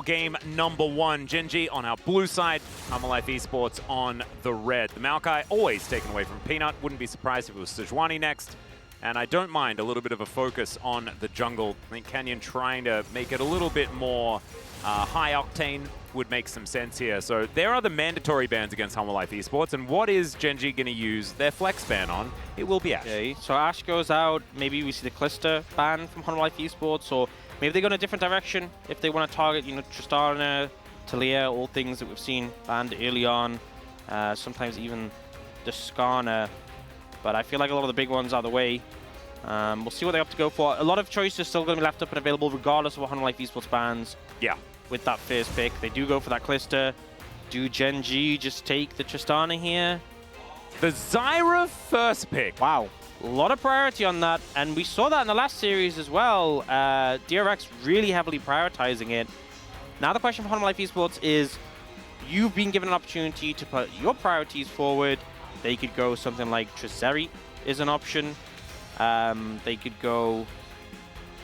Game number 1, GENG on our blue side, Life Esports on the red. The Maokai always taken away from Peanut. Wouldn't be surprised if it was Sejuani next. And I don't mind a little bit of a focus on the jungle. I think Canyon trying to make it a little bit more high octane would make some sense here. So there are the mandatory bans against Life Esports. And what is GENG going to use their flex ban on? It will be Ashe. Okay, so Ashe goes out. Maybe we see the Clister ban from Life Esports, or maybe they go in a different direction if they want to target, Tristana, Talia, all things that we've seen banned early on. Sometimes even the Skarner. But I feel like a lot of the big ones are the way. We'll see what they have to go for. A lot of choices still going to be left up and available regardless of what Life Esports bans. Yeah. With that first pick. They do go for that Clister. Do GENG just take the Tristana here? The Zyra first pick. Wow. A lot of priority on that, and we saw that in the last series as well. DRX really heavily prioritizing it. Now the question for Life Esports is, you've been given an opportunity to put your priorities forward. They could go something like Trezeri is an option. They could go...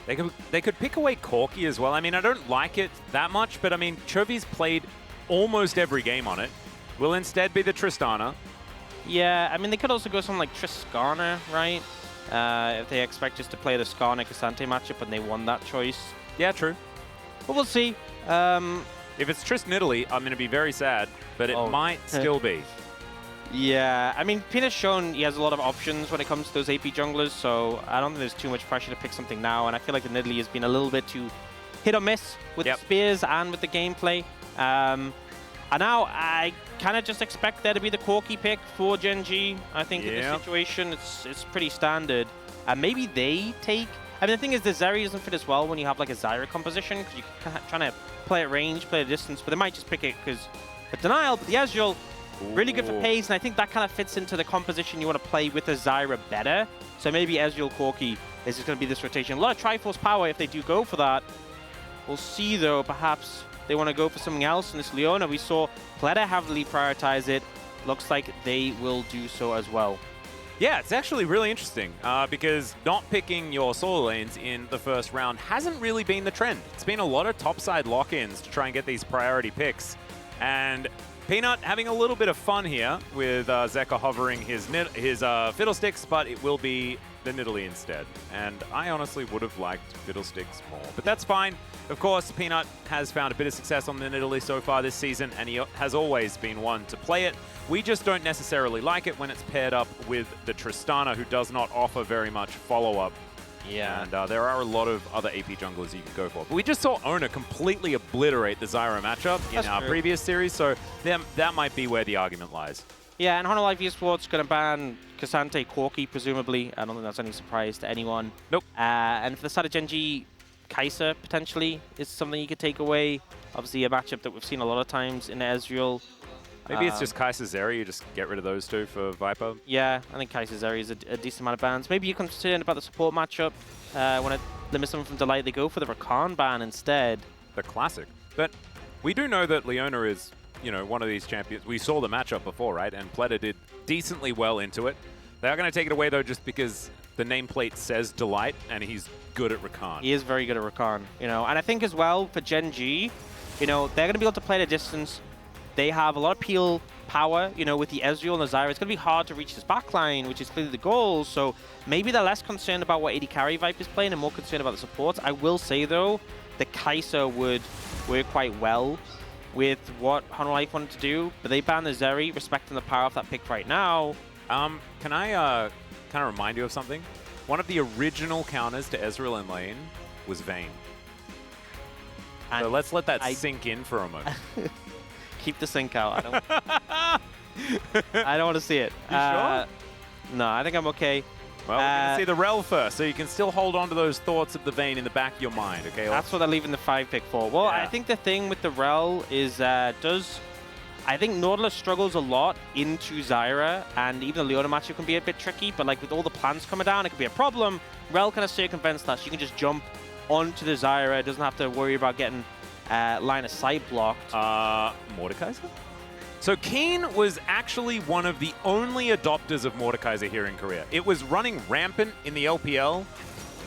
They could pick away Corki as well. I mean, I don't like it that much, but I mean, Chovy's played almost every game on it. Will instead be the Tristana. Yeah, I mean, they could also go something like Skarner, right? If they expect us to play the Skarner-Cassante matchup and they won that choice. Yeah, true. But we'll see. If it's Trist Nidalee, I'm going to be very sad, but it might still be. Yeah, I mean, Peanut's shown he has a lot of options when it comes to those AP junglers, so I don't think there's too much pressure to pick something now, and I feel like the Nidalee has been a little bit too hit or miss with the spears and with the gameplay. And now I kind of just expect there to be the Corki pick for GENG. I think in this situation, it's pretty standard. And maybe they take... I mean, the thing is, the Zeri doesn't fit as well when you have like a Zyra composition, because you're trying to play at range, play at distance, but they might just pick it because the Denial, but the Ezreal, really good for pace, and I think that kind of fits into the composition you want to play with the Zyra better. So maybe Ezreal Corki is just going to be this rotation. A lot of Triforce power if they do go for that. We'll see, though, perhaps they want to go for something else in this Leona. We saw Pleta heavily prioritize it. Looks like they will do so as well. Yeah, it's actually really interesting because not picking your solo lanes in the first round hasn't really been the trend. It's been a lot of topside lock-ins to try and get these priority picks. And Peanut having a little bit of fun here with Zeka hovering his Fiddlesticks, but it will be the Nidalee instead. And I honestly would have liked Fiddlesticks more, but that's fine. Of course, Peanut has found a bit of success on the Nidalee so far this season, and he has always been one to play it. We just don't necessarily like it when it's paired up with the Tristana, who does not offer very much follow-up. Yeah. And there are a lot of other AP junglers you can go for. But we just saw Ona completely obliterate the Zyra matchup in our previous series, so that might be where the argument lies. Yeah, and Life Esports going to ban Cassante Corki, presumably. I don't think that's any surprise to anyone. Nope. And for the side of GENG, Kai'Sa potentially is something you could take away. Obviously a matchup that we've seen a lot of times in Ezreal. Maybe it's just Kai'Sa Zeri, you just get rid of those two for Viper. Yeah, I think Kai'Sa Zeri is a decent amount of bans. Maybe you're concerned about the support matchup. When it limits them from Delight, they go for the Rakan ban instead. The classic. But we do know that Leona is, one of these champions. We saw the matchup before, right? And Pleta did decently well into it. They are going to take it away, though, just because the nameplate says Delight, and he's good at Rakan. He is very good at Rakan, And I think as well, for GENG, they're going to be able to play at a distance. They have a lot of peel power, with the Ezreal and the Zyra. It's going to be hard to reach this backline, which is clearly the goal. So maybe they're less concerned about what AD carry Vipe is playing and more concerned about the supports. I will say, though, the Kai'Sa would work quite well with what Life wanted to do. But they ban the Zeri, respecting the power of that pick right now. Can I kind of remind you of something? One of the original counters to Ezreal in lane was Vayne. And so let's let that sink in for a moment. Keep the sync out. I don't want to see it. You sure? No, I think I'm okay. Well, we're going to see the Rel first, so you can still hold on to those thoughts of the Vayne in the back of your mind, okay? That's what they're leaving the 5 pick for. Well, I think the thing with the Rel is I think Nautilus struggles a lot into Zyra, and even the Leona matchup can be a bit tricky, but like with all the plants coming down, it could be a problem. Rel kind of circumvents that, so you can just jump onto the Zyra. It doesn't have to worry about getting line of sight blocked. Mordekaiser? So Keen was actually one of the only adopters of Mordekaiser here in Korea. It was running rampant in the LPL,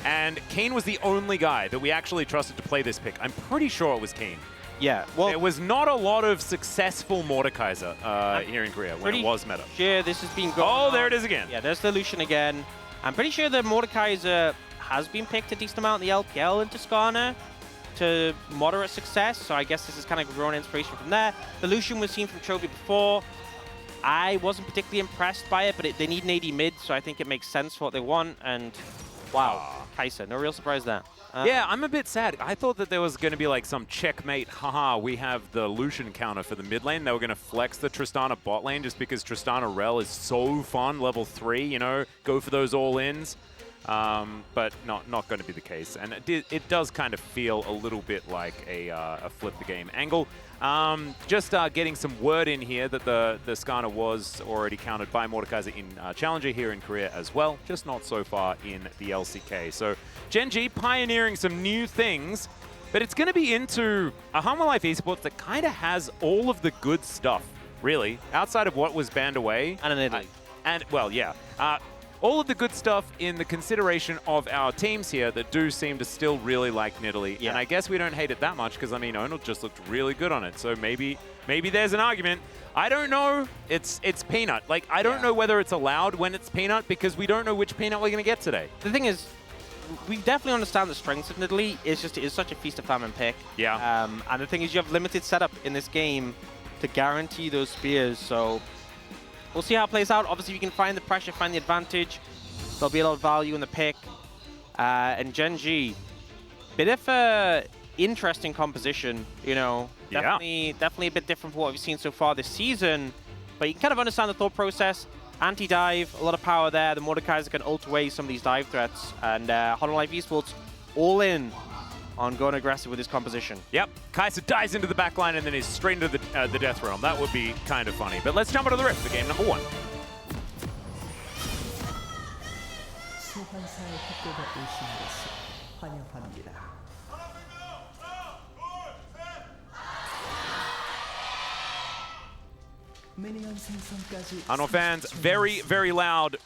and Keen was the only guy that we actually trusted to play this pick. I'm pretty sure it was Keen. Yeah, well, there was not a lot of successful Mordekaiser here in Korea when it was meta. Sure, this has been going on. There it is again. Yeah, there's the Lucian again. I'm pretty sure the Mordekaiser has been picked a decent amount in the LPL in Toscana to moderate success, so I guess this is kind of grown inspiration from there. The Lucian was seen from Chovy before. I wasn't particularly impressed by it, but they need an AD mid, so I think it makes sense for what they want, and wow, Kai'Sa, no real surprise there. Yeah, I'm a bit sad. I thought that there was going to be like some checkmate, haha, we have the Lucian counter for the mid lane. They were going to flex the Tristana bot lane just because Tristana Rel is so fun, level 3, you know, go for those all-ins. But not going to be the case. And it does kind of feel a little bit like a flip the game angle. Just getting some word in here that the Skarner was already countered by Mordekaiser in Challenger here in Korea as well, just not so far in the LCK. So GENG pioneering some new things, but it's going to be into a Humble Life Esports that kind of has all of the good stuff, really, outside of what was banned away. And an Italy. Well, yeah. All of the good stuff in the consideration of our teams here that do seem to still really like Nidalee. Yeah. And I guess we don't hate it that much because, I mean, Onal just looked really good on it. So maybe there's an argument. I don't know. It's Peanut. Like, I don't know whether it's allowed when it's Peanut because we don't know which Peanut we're going to get today. The thing is, we definitely understand the strengths of Nidalee. It's just, it's such a feast of famine pick. Yeah. And the thing is, you have limited setup in this game to guarantee those spears. So we'll see how it plays out. Obviously, if you can find the pressure, find the advantage, there'll be a lot of value in the pick. And GENG, bit of a interesting composition, you know. Definitely a bit different from what we've seen so far this season. But you can kind of understand the thought process. Anti-dive, a lot of power there. The Mordekaiser can ult away some of these dive threats. And Hollow Life Esports all in on going aggressive with his composition. Yep, Kai'Sa dives into the back line and then is straight into the Death Realm. That would be kind of funny. But let's jump into the Rift for game number 1. 소환사의 협곡에 오신 것을 환영합니다. 미니언 생성까지 Unknown fans, very, very loud.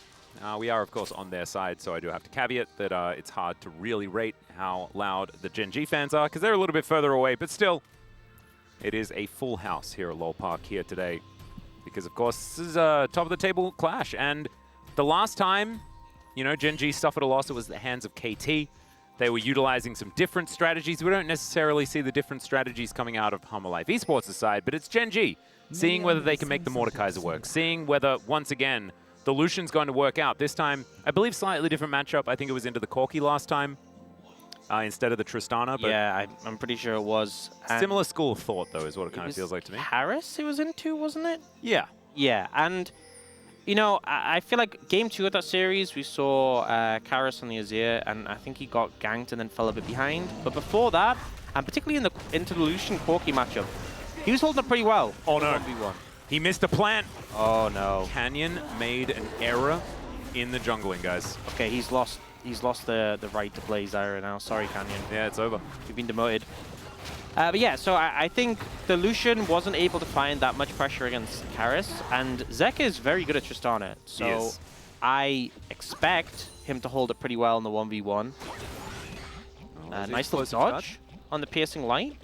We are, of course, on their side, so I do have to caveat that it's hard to really rate how loud the GENG fans are, because they're a little bit further away, but still, it is a full house here at LoL Park here today, because, of course, this is a top-of-the-table clash, and the last time, you know, GENG suffered a loss, it was at the hands of KT. They were utilizing some different strategies. We don't necessarily see the different strategies coming out of Humble Life Esports' side, but it's GENG, seeing whether they can make the Mordekaiser work, seeing whether, once again, the Lucian's going to work out. This time, I believe slightly different matchup. I think it was into the Corki last time instead of the Tristana. But yeah, I'm pretty sure it was. Similar school of thought, though, is what it kind of feels like to me. Paris it was into, wasn't it? Yeah. Yeah, and, you know, I feel like game 2 of that series, we saw Karis on the Azir, and I think he got ganked and then fell a bit behind. But before that, and particularly into the Lucian Corki matchup, he was holding up pretty well. Oh, no. 1v1. He missed a plant. Oh, no. Canyon made an error in the jungling, guys. Okay, he's lost the right to play Zyra now. Sorry, Canyon. Yeah, it's over. You've been demoted. But yeah, so I think the Lucian wasn't able to find that much pressure against Karis, and Zeka is very good at Tristana, so I expect him to hold it pretty well in the 1v1. Nice little dodge on the piercing light.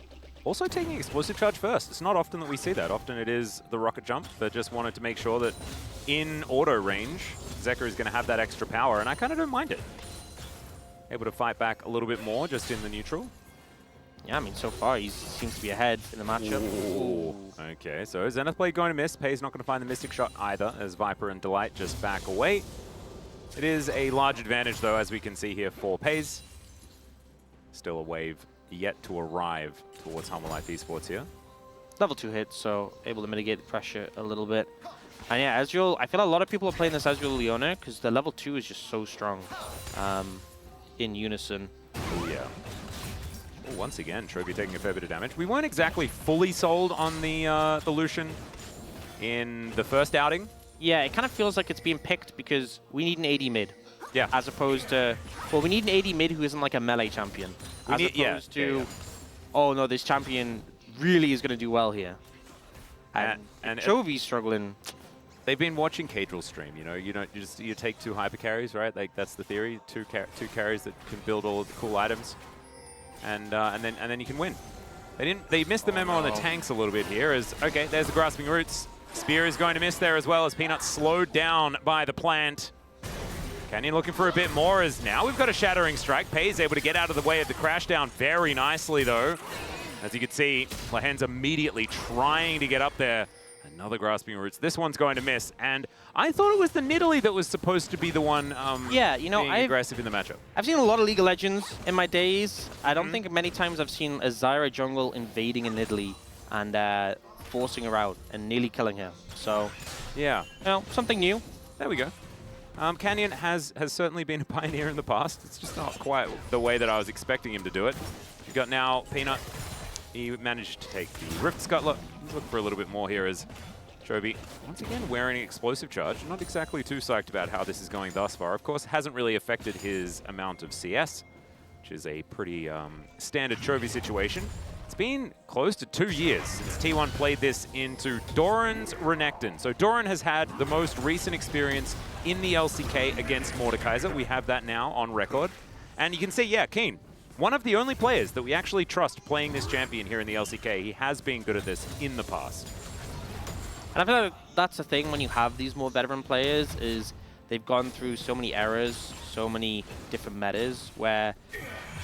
Also taking explosive charge first. It's not often that we see that. Often it is the rocket jump that just wanted to make sure that in auto range, Zeka is going to have that extra power, and I kind of don't mind it. Able to fight back a little bit more just in the neutral. Yeah, I mean, so far he seems to be ahead in the matchup. Ooh. Okay, so Zenith Blade going to miss. Pei's not going to find the Mystic Shot either, as Viper and Delight just back away. It is a large advantage, though, as we can see here for Pei's. Still a wave yet to arrive towards Humble Life Esports here. Level 2 hits, so able to mitigate the pressure a little bit. And yeah, Ezreal, I feel a lot of people are playing this Ezreal Leona because the level 2 is just so strong in unison. Oh, yeah. Oh, once again, Trophy taking a fair bit of damage. We weren't exactly fully sold on the Lucian in the first outing. Yeah, it kind of feels like it's being picked because we need an AD mid. Yeah. As opposed to, well, we need an AD mid who isn't like a melee champion. As opposed to, oh no, this champion really is going to do well here. And Chovy's struggling. They've been watching Kadril stream, you know, you take 2 hyper carries, right? Like that's the theory, two carries that can build all of the cool items, and then you can win. They missed the memo on the tanks a little bit here. As okay, there's the grasping roots. Spear is going to miss there as well as Peanut slowed down by the plant. Canyon looking for a bit more as now we've got a Shattering Strike. Pei is able to get out of the way of the crash down very nicely though. As you can see, Lahen's immediately trying to get up there. Another Grasping Roots. This one's going to miss. And I thought it was the Nidalee that was supposed to be the one yeah, you know, being aggressive in the matchup. I've seen a lot of League of Legends in my days. I don't think many times I've seen a Zyra jungle invading a Nidalee and forcing her out and nearly killing her. So, yeah, you know, something new. There we go. Canyon has certainly been a pioneer in the past. It's just not quite the way that I was expecting him to do it. You've got now Peanut. He managed to take the Rift Scuttler. He's looking for a little bit more here as Chovy, once again, wearing an Explosive Charge. Not exactly too psyched about how this is going thus far. Of course, hasn't really affected his amount of CS, which is a pretty standard Chovy situation. It's been close to 2 years since T1 played this into Doran's Renekton. So Doran has had the most recent experience in the LCK against Mordekaiser. We have that now on record. And you can see, yeah, Keen, one of the only players that we actually trust playing this champion here in the LCK. He has been good at this in the past. And I feel like that's the thing when you have these more veteran players is they've gone through so many eras, so many different metas where,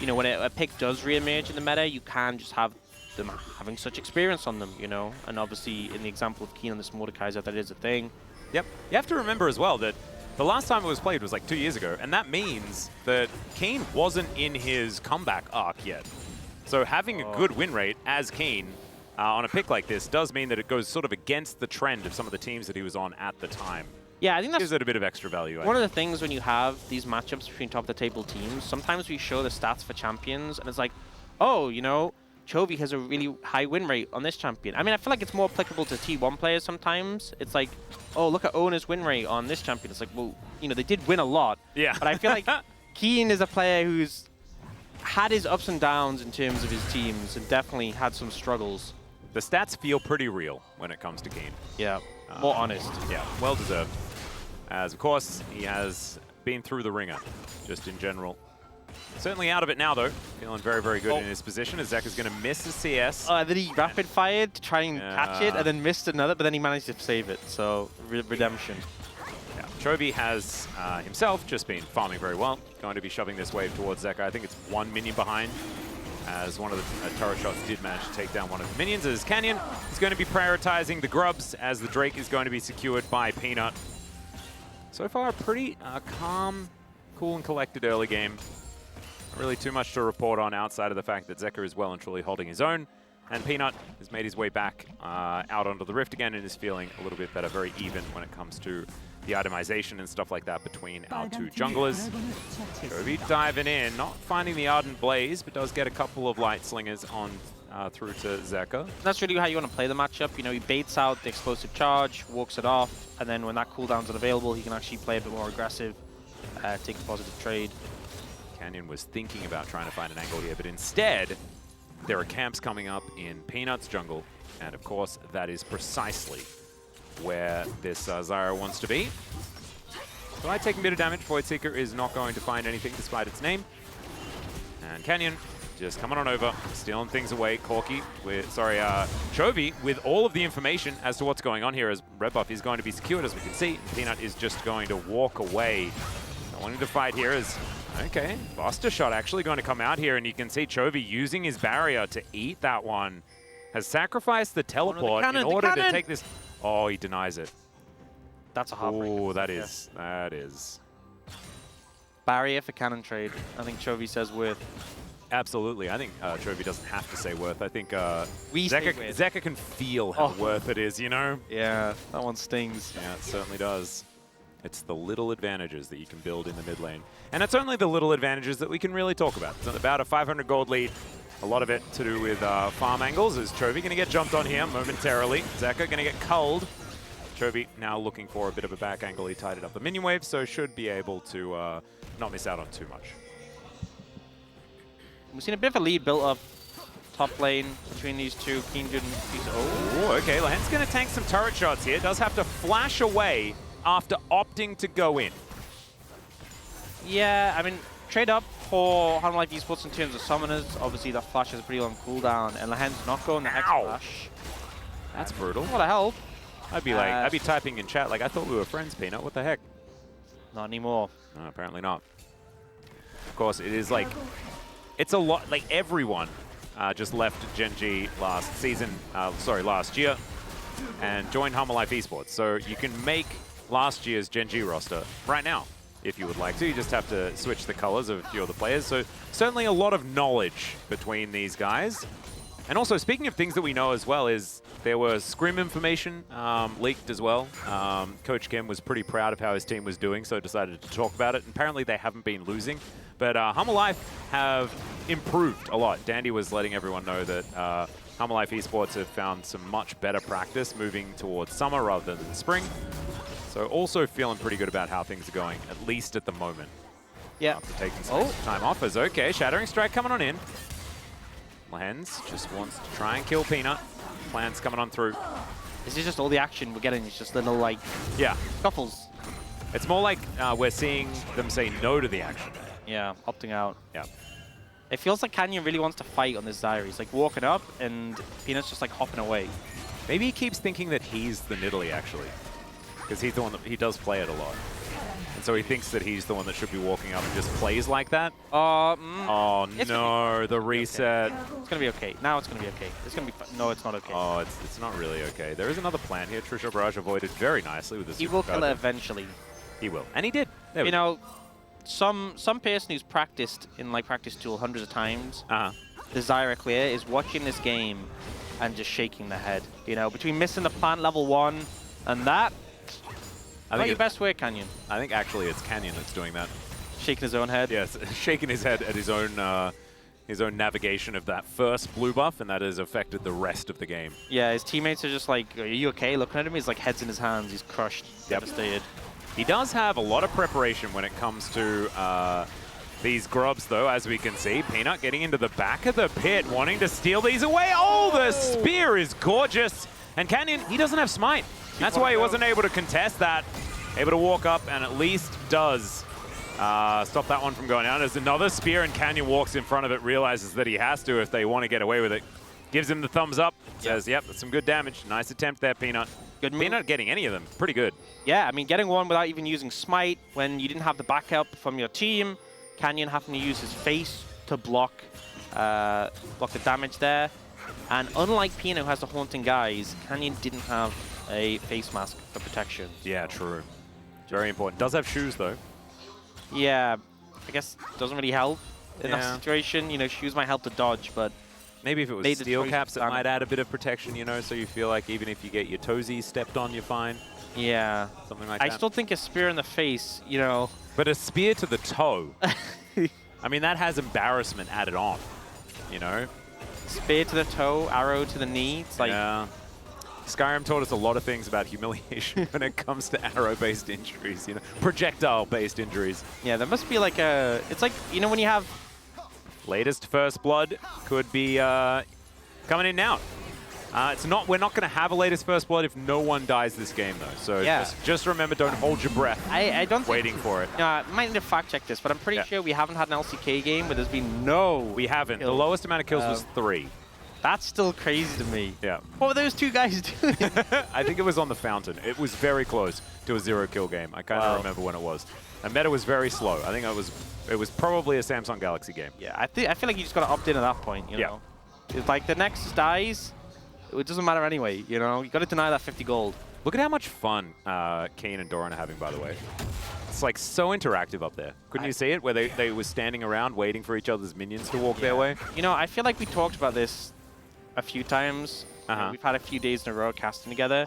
you know, when a pick does re-emerge in the meta, you can just have them having such experience on them, you know? And obviously, in the example of Keen on this Mordekaiser, that is a thing. Yep. You have to remember as well that the last time it was played was like 2 years ago, and that means that Keen wasn't in his comeback arc yet. So having a good win rate as Keen on a pick like this does mean that it goes sort of against the trend of some of the teams that he was on at the time. Yeah, I think that gives it a bit of extra value. One of the things when you have these matchups between top-of-the-table teams, sometimes we show the stats for champions, and it's like, oh, you know, Chovy has a really high win rate on this champion. I mean, I feel like it's more applicable to T1 players sometimes. It's like, oh, look at Owner's win rate on this champion. It's like, well, you know, they did win a lot. Yeah. But I feel like Keen is a player who's had his ups and downs in terms of his teams and definitely had some struggles. The stats feel pretty real when it comes to Keen. Yeah, more honest. Yeah, well deserved. As, of course, he has been through the ringer, just in general. Certainly out of it now, though. Feeling very, very good in his position as Zeka's going to miss his CS. And then he rapid-fired to try and catch it, and then missed another, but then he managed to save it, so redemption. Yeah, Chovy has himself just been farming very well. Going to be shoving this wave towards Zeka. I think it's 1 minion behind, as one of the turret shots did manage to take down one of the minions. As Canyon is going to be prioritizing the grubs, as the Drake is going to be secured by Peanut. So far, a pretty calm, cool and collected early game. Not really too much to report on outside of the fact that Zeka is well and truly holding his own. And Peanut has made his way back out onto the Rift again and is feeling a little bit better, very even when it comes to the itemization and stuff like that between our two junglers. Chovy diving in, not finding the Ardent Blaze, but does get a couple of Light Slingers on through to Zeka. That's really how you want to play the matchup. You know, he baits out the explosive charge, walks it off, and then when that cooldown's unavailable, he can actually play a bit more aggressive, take a positive trade. Canyon was thinking about trying to find an angle here, but instead, there are camps coming up in Peanut's jungle, and of course, that is precisely where this Zyra wants to be. So I take a bit of damage. Void Seeker is not going to find anything despite its name. And Canyon just coming on over, stealing things away. Corki with, Chovy with all of the information as to what's going on here as red buff is going to be secured, as we can see. Peanut is just going to walk away. Not wanting to fight here is, okay, Buster Shot actually going to come out here, and you can see Chovy using his barrier to eat that one. Has sacrificed the teleport in order to take this. Oh, he denies it. That's a heartbreaker. Oh, that is. Barrier for cannon trade. I think Chovy says worth. Absolutely. I think Chovy doesn't have to say worth. I think Zeka Zeka can feel how worth it is, you know? Yeah, that one stings. Yeah, it certainly does. It's the little advantages that you can build in the mid lane. And it's only the little advantages that we can really talk about. It's about a 500 gold lead. A lot of it to do with farm angles. Is Chovy going to get jumped on here momentarily? Zeka going to get culled. Chovy now looking for a bit of a back angle. He tied it up the minion wave, so should be able to not miss out on too much. We've seen a bit of a lead built up top lane between these two. Keen good. Oh, okay. Lahen's going to tank some turret shots here. Does have to flash away after opting to go in. Yeah, I mean, trade up for Hanwha Life Esports in terms of summoners. Obviously, that flash has a pretty long cooldown, and Lahen's not going the Hex flash. That's brutal. What a help. I'd be typing in chat like, I thought we were friends, Peanut. What the heck? Not anymore. No, apparently not. Of course, it is like, it's a lot, like everyone just left GENG last year and joined Hanwha Life Esports. So you can make last year's GENG roster right now if you would like to. You just have to switch the colors of a few of the players. So certainly a lot of knowledge between these guys. And also, speaking of things that we know as well, is there was scrim information leaked as well. Coach Kim was pretty proud of how his team was doing, so decided to talk about it. And apparently, they haven't been losing. But Hanwha Life have improved a lot. Dandy was letting everyone know that Hanwha Life Esports have found some much better practice moving towards summer rather than spring. So also feeling pretty good about how things are going, at least at the moment. Yeah. After taking some time off. As okay, Shattering Strike coming on in. Lens just wants to try and kill Peanut. Plans coming on through. This is just all the action we're getting. It's just little, like, scuffles. It's more like we're seeing them say no to the action. Yeah, opting out. Yeah. It feels like Canyon really wants to fight on this Zyre. He's like walking up, and Peanut's just like hopping away. Maybe he keeps thinking that he's the Nidalee, actually. Because he's the one that he does play it a lot. And so he thinks that he's the one that should be walking up and just plays like that. Oh no, the reset. Okay. It's gonna be okay. Now it's gonna be okay. It's gonna be no, it's not okay. Oh, it's not really okay. There is another plan here. Trisha Barrage avoided very nicely with this. He will kill it eventually. He will. And he did. You know, some person who's practiced in like practice tool hundreds of times, the Zyra clear, is watching this game and just shaking their head. You know, between missing the plant level 1 and that, not your best way, Canyon. I think actually it's Canyon that's doing that. Shaking his own head? Yes, shaking his head at his own navigation of that first blue buff, and that has affected the rest of the game. Yeah, his teammates are just like, are you okay? Looking at him, he's like heads in his hands, he's crushed, devastated. He does have a lot of preparation when it comes to these grubs, though, as we can see. Peanut getting into the back of the pit, wanting to steal these away. Oh, the spear is gorgeous. And Canyon, he doesn't have smite. That's why he wasn't able to contest that. Able to walk up and at least does stop that one from going down. There's another spear and Canyon walks in front of it, realizes that he has to if they want to get away with it. Gives him the thumbs up, says, yep, that's some good damage. Nice attempt there, Peanut. Good move. Peanut getting any of them, pretty good. Yeah, I mean, getting one without even using smite when you didn't have the backup from your team. Canyon having to use his face to block the damage there. And unlike Peanut, who has the Haunting Guise, Canyon didn't have a face mask for protection. Yeah, true. Very important. Does have shoes, though. Yeah, I guess doesn't really help in that situation. You know, shoes might help to dodge, but maybe if it was steel caps, it might add a bit of protection, you know, so you feel like even if you get your toesies stepped on, you're fine. Yeah. Something like that. I still think a spear in the face, you know. But a spear to the toe, I mean, that has embarrassment added on, you know? Spear to the toe, arrow to the knee. It's like... Yeah. Skyrim taught us a lot of things about humiliation when it comes to arrow-based injuries, you know, projectile-based injuries. Yeah, there must be like a... It's like, you know, when you have... Latest First Blood could be coming in now. We're not going to have a latest First Blood if no one dies this game, though. So just remember, don't hold your breath. I don't waiting for it. I might need to fact check this, but I'm pretty sure we haven't had an LCK game where there's been no... We haven't. kills. The lowest amount of kills was 3. That's still crazy to me. Yeah. What were those two guys doing? I think it was on the Fountain. It was very close to a 0-kill game. I kind of remember when it was. And meta was very slow. I think it was probably a Samsung Galaxy game. Yeah, I feel like you just got to opt in at that point, you know? It's like the Nexus dies, it doesn't matter anyway, you know? You got to deny that 50 gold. Look at how much fun Kane and Doran are having, by the way. It's like so interactive up there. Couldn't you see it? Where they were standing around waiting for each other's minions to walk their way. You know, I feel like we talked about this a few times. We've had a few days in a row casting together.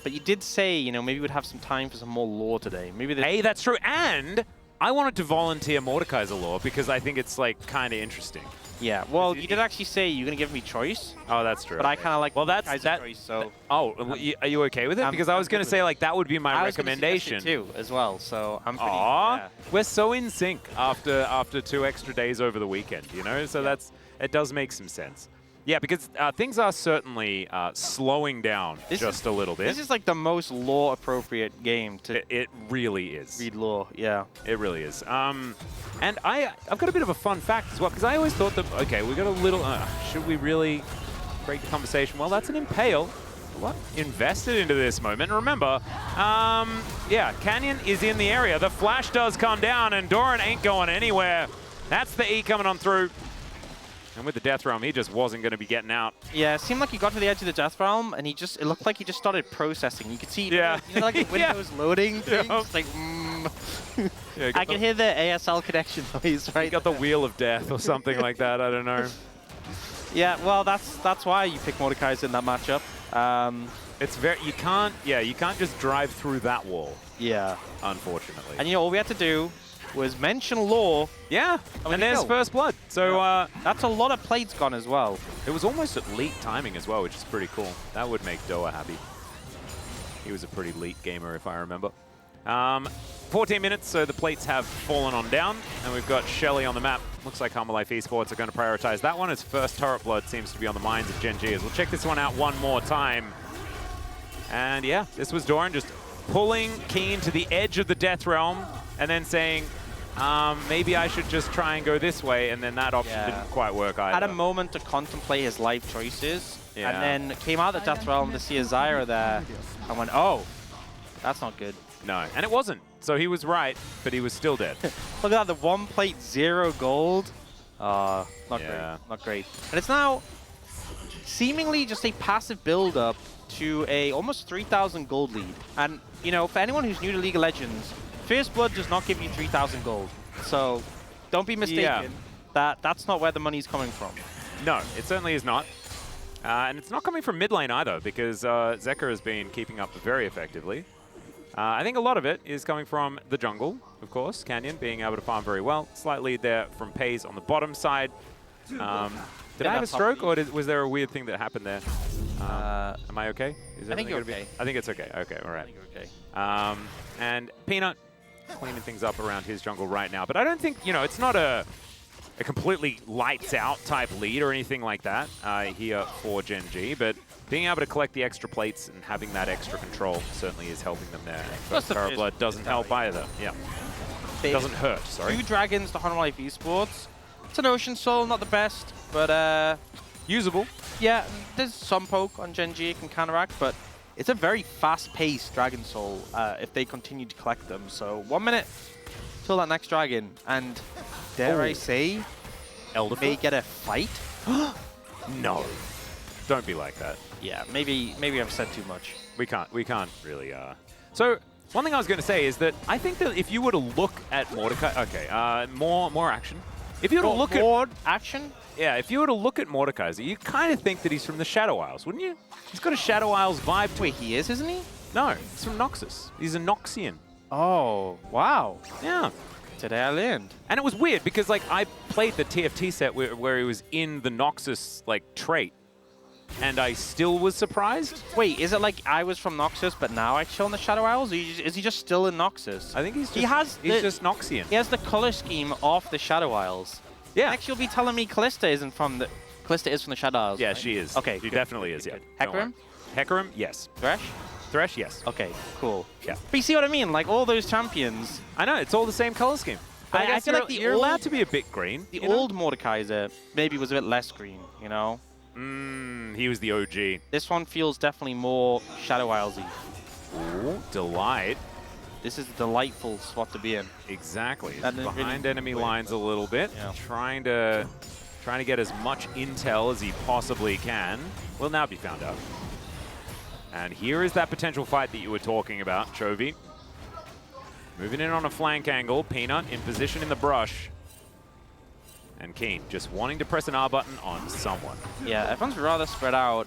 But you did say, you know, maybe we'd have some time for some more lore today. Maybe hey, that's true. And I wanted to volunteer Mordekaiser lore because I think it's like kind of interesting. Yeah, well, you did actually say you're going to give me choice. Oh, that's true. But I kind of like that's choice, so... Oh, are you okay with it? Because I was going to say, like, that would be my recommendation. too, as well, so I'm pretty... We're so in sync after 2 extra days over the weekend, you know? So it does make some sense. Yeah, because things are certainly slowing down just a little bit. This is like the most lore-appropriate game to It really is. read lore. Yeah. It really is. And I've got a bit of a fun fact as well, because I always thought that, okay, we got a little, should we really break the conversation? Well, that's an Impale. What? Invested into this moment. Remember, yeah, Canyon is in the area. The flash does come down, and Doran ain't going anywhere. That's the E coming on through. And with the Death Realm, he just wasn't going to be getting out. Yeah, it seemed like he got to the edge of the Death Realm, and it looked like he just started processing. You could see, Yeah. you know, like the Windows loading thing. Yeah. It's like, Yeah, I can hear the ASL connection noise, right? He got the Wheel of Death or something like that. I don't know. Yeah, well, that's why you pick Mordekaiser in that matchup. It's you can't just drive through that wall. Yeah. Unfortunately. And you know, all we had to do was mention lore. Yeah, and there's First Blood. So that's a lot of plates gone as well. It was almost at late timing as well, which is pretty cool. That would make Doa happy. He was a pretty late gamer, if I remember. 14 minutes, so the plates have fallen on down, and we've got Shelly on the map. Looks like Humble Life Esports are going to prioritize that one, as first Turret Blood seems to be on the minds of GENG. We'll check this one out one more time. And yeah, this was Doran just pulling Keen to the edge of the Death Realm, and then saying, maybe I should just try and go this way, and then that option didn't quite work either. Had a moment to contemplate his life choices, and then came out of the Death Realm to see a Zyra there, and went, oh, that's not good. No, and it wasn't. So he was right, but he was still dead. Look at that, the 1 plate, 0 gold. Not great, not great. And it's now seemingly just a passive build-up to a almost 3,000 gold lead. And, you know, for anyone who's new to League of Legends, First Blood does not give you 3,000 gold. So don't be mistaken. That's not where the money's coming from. No, it certainly is not. And it's not coming from mid lane either, because Zeka has been keeping up very effectively. I think a lot of it is coming from the jungle, of course. Canyon being able to farm very well. Slight lead there from Pays on the bottom side. Did I have a stroke, or was there a weird thing that happened there? Am I okay? I think you're okay. I think it's okay. Okay, all right. I think you're okay. And Peanut cleaning things up around his jungle right now. But I don't think, you know, it's not a completely lights out type lead or anything like that here for GENG. But being able to collect the extra plates and having that extra control certainly is helping them there. But Turret Blood doesn't help either. Yeah. Doesn't hurt, sorry. 2 dragons to Humble Life Esports. It's an Ocean Soul, not the best, but usable. Yeah, there's some poke on GENG it can counteract, but it's a very fast-paced Dragon Soul if they continue to collect them. So 1 minute till that next dragon, and dare I say, may get a fight? No. Don't be like that. Yeah, maybe I've said too much. We can't really. So one thing I was going to say is that I think that if you were to look at Mordecai, okay, more action. If you were to look at action, yeah, if you were to look at Mordekaiser, you kind of think that he's from the Shadow Isles, wouldn't you? He's got a Shadow Isles vibe. Wait, he is, isn't he? No, he's from Noxus. He's a Noxian. Oh, wow. Yeah. Today I learned. And it was weird because like I played the TFT set where he was in the Noxus like trait. And I still was surprised. Wait, is it like I was from Noxus, but now I chill in the Shadow Isles? Or is he just still in Noxus? I think he's just, he's just Noxian. He has the color scheme of the Shadow Isles. Yeah. Next, you'll be telling me Callista is from the Shadow Isles. Yeah, right? she is. Okay, she definitely is. Yeah. Hecarim? Hecarim, yes. Thresh? Thresh, yes. Okay, cool. Yeah. But you see what I mean? Like all those champions. I know it's all the same color scheme. But I feel like you're allowed to be a bit green. The old Mordekaiser maybe was a bit less green. You know. He was the OG. This one feels definitely more Shadow Isles-y. Ooh, Delight. This is a delightful spot to be in. Exactly. That behind really enemy lines a little bit, trying to get as much intel as he possibly can. Will now be found out. And here is that potential fight that you were talking about, Chovy. Moving in on a flank angle, Peanut in position in the brush. And Keen just wanting to press an R button on someone. Yeah, everyone's rather spread out.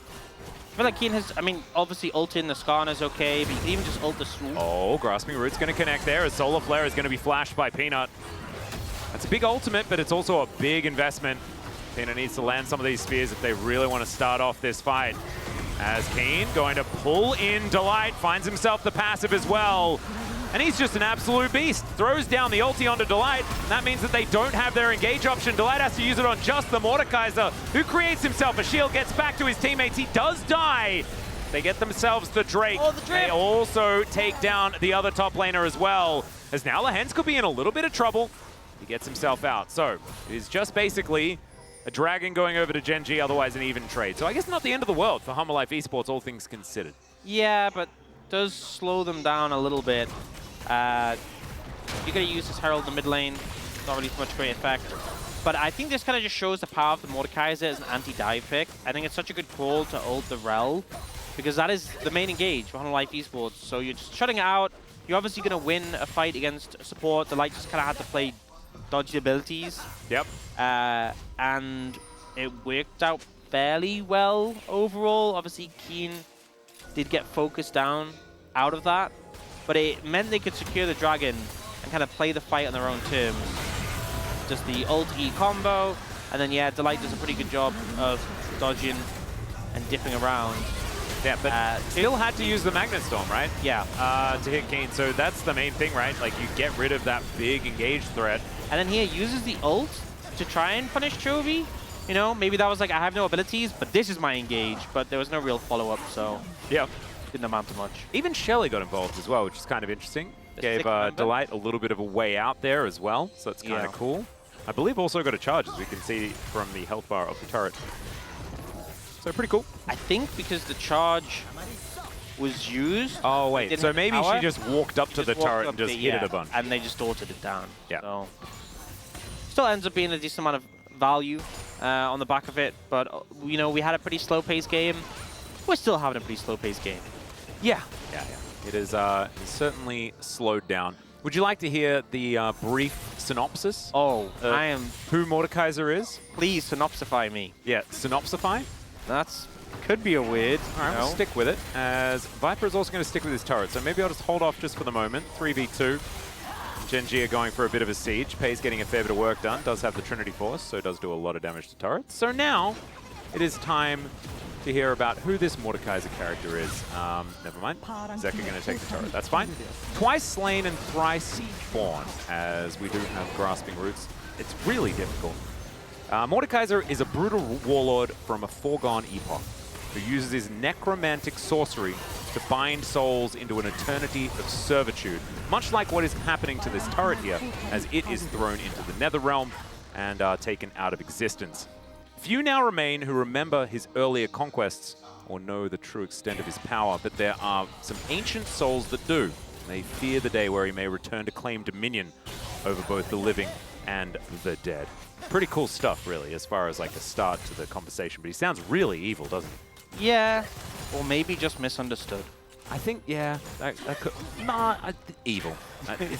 I feel like Keen has, I mean, obviously ulting the Skarn is okay, but you can even just ult the Swoop. Oh, Grasping Root's going to connect there as Solar Flare is going to be flashed by Peanut. That's a big ultimate, but it's also a big investment. Peanut needs to land some of these spears if they really want to start off this fight. As Keen going to pull in Delight, finds himself the passive as well. And he's just an absolute beast. Throws down the ulti onto Delight, and that means that they don't have their engage option. Delight has to use it on just the Mordekaiser, who creates himself a shield, gets back to his teammates. He does die. They get themselves the Drake. Oh, the Drake. They also take down the other top laner as well, as now Lehens could be in a little bit of trouble. He gets himself out. So it is just basically a Dragon going over to GENG, otherwise an even trade. So I guess not the end of the world for Humble Life Esports, all things considered. Yeah, but does slow them down a little bit. You're going to use this Herald in the mid lane. Not really much great effect. But I think this kind of just shows the power of the Mordekaiser as an anti-dive pick. I think it's such a good call to ult the Rel, because that is the main engage for Humble Life Esports. So you're just shutting it out. You're obviously going to win a fight against support. The Light just kind of had to play dodgy abilities. Yep. And it worked out fairly well overall. Obviously, Keen did get focused down out of that, but it meant they could secure the Dragon and kind of play the fight on their own terms. Just the ult-E combo, and then yeah, Delight does a pretty good job of dodging and dipping around. Yeah, but still had to use the Magnet Storm, right? Yeah. To hit Kane, so that's the main thing, right? Like, you get rid of that big engage threat. And then here uses the ult to try and punish Chovy. You know, maybe that was like, I have no abilities, but this is my engage. But there was no real follow-up, so yeah, didn't amount to much. Even HLE got involved as well, which is kind of interesting. Gave Delight a little bit of a way out there as well, so that's kind of cool. I believe also got a charge, as we can see from the health bar of the turret. So pretty cool. I think because the charge was used. Oh, wait. So maybe she just walked up to the turret and just hit it a bunch. And they just ulted it down. Yeah. So still ends up being a decent amount of value on the back of it. But, you know, we had a pretty slow-paced game. We're still having a pretty slow-paced game. Yeah. Yeah. It is certainly slowed down. Would you like to hear the brief synopsis? Oh, I am... Who Mordekaiser is? Please synopsify me. Yeah, synopsify? That's... could be a weird. All right, we'll stick with it, as Viper is also going to stick with his turret. So maybe I'll just hold off just for the moment. 3v2. GENG are going for a bit of a siege. Pei's getting a fair bit of work done. Does have the Trinity Force, so does do a lot of damage to turrets. So now it is time to hear about who this Mordekaiser character is. Never mind. Zeka going to take the turret. That's fine. Twice slain and thrice born, as we do have grasping roots. It's really difficult. Mordekaiser is a brutal warlord from a foregone epoch who uses his necromantic sorcery to bind souls into an eternity of servitude, much like what is happening to this turret here, as it is thrown into the Netherrealm and taken out of existence. Few now remain who remember his earlier conquests or know the true extent of his power, but there are some ancient souls that do. They fear the day where he may return to claim dominion over both the living and the dead. Pretty cool stuff, really, as far as like a start to the conversation, but he sounds really evil, doesn't he? Yeah, or maybe just misunderstood. I think, yeah, that could, nah, evil. I think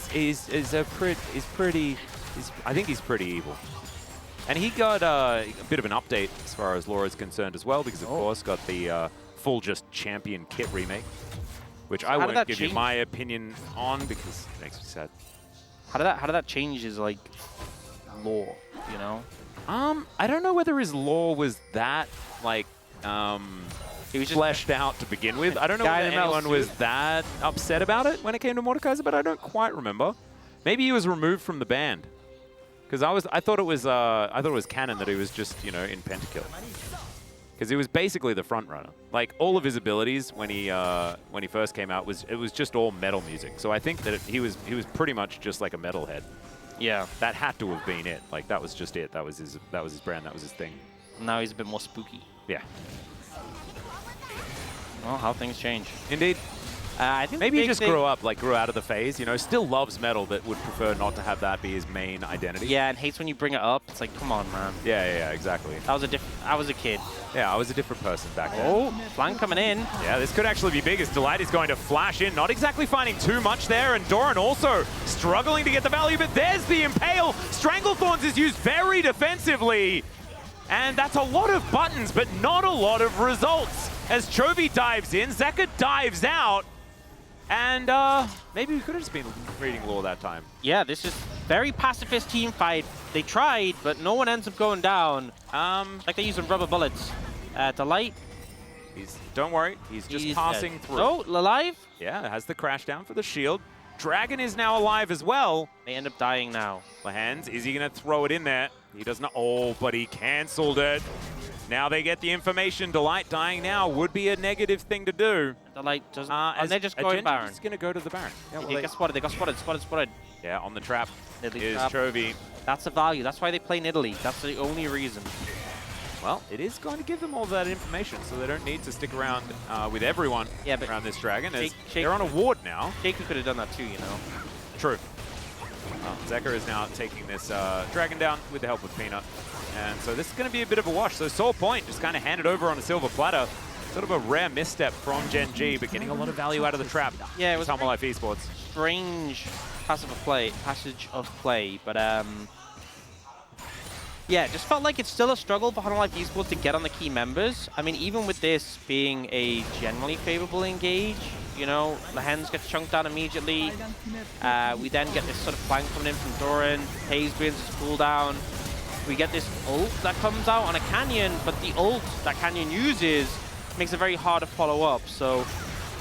he's pretty evil. And he got a bit of an update as far as lore is concerned as well, because of course got the full just champion kit remake, which I won't give you my opinion on because it makes me sad. How did that change his like lore? You know? I don't know whether his lore was that like he was just fleshed out to begin with. I don't know whether anyone was that upset about it when it came to Mordekaiser, but I don't quite remember. Maybe he was removed from the band. Because I thought it was canon that he was just, you know, in Pentakill. Because he was basically the front runner. Like all of his abilities when he first came out it was just all metal music. So I think that he was pretty much just like a metalhead. Yeah, that had to have been it. Like that was just it. That was his brand. That was his thing. Now he's a bit more spooky. Yeah. Well, how things change. Indeed. I think maybe he just grew up, like grew out of the phase, you know, still loves metal, but would prefer not to have that be his main identity. Yeah, and hates when you bring it up. It's like, come on, man. Yeah, exactly. I was a kid. Yeah, I was a different person back then. Oh, flank coming in. Yeah, this could actually be big as Delight is going to flash in. Not exactly finding too much there, and Doran also struggling to get the value, but there's the Impale. Stranglethorns is used very defensively. And that's a lot of buttons, but not a lot of results. As Chovy dives in, Zeka dives out. And maybe we could have just been reading lore that time. Yeah, this is very pacifist team fight. They tried, but no one ends up going down. Like they use some rubber bullets. Delight. Don't worry, he's just passing through. Oh, alive? Yeah, has the crash down for the shield. Dragon is now alive as well. They end up dying now. Lehans, is he going to throw it in there? He does not. Oh, but he cancelled it. Now they get the information. Delight dying now would be a negative thing to do. Delight doesn't. And they're just going Baron. Just going to go to the Baron. Yeah, well, they got spotted. They got spotted. Spotted. Yeah, on the trap is trap. Chovy. That's the value. That's why they play in Italy. That's the only reason. Well, it is going to give them all that information, so they don't need to stick around with everyone around this Dragon. They're on a ward now. Shaker could have done that too, you know. True. Zekka is now taking this Dragon down with the help of Peanut. And so this is going to be a bit of a wash. So Soul Point just kind of handed over on a silver platter. Sort of a rare misstep from GENG, but getting a lot of value out of the trap. Yeah, it was Humble Life Esports. Strange passage of play, but yeah, just felt like it's still a struggle for Humble Life Esports to get on the key members. I mean, even with this being a generally favorable engage, you know, the Hens gets chunked down immediately. We then get this sort of flank coming in from Doran. Hayes wins his cooldown. We get this ult that comes out on a Canyon, but the ult that Canyon uses makes it very hard to follow up. So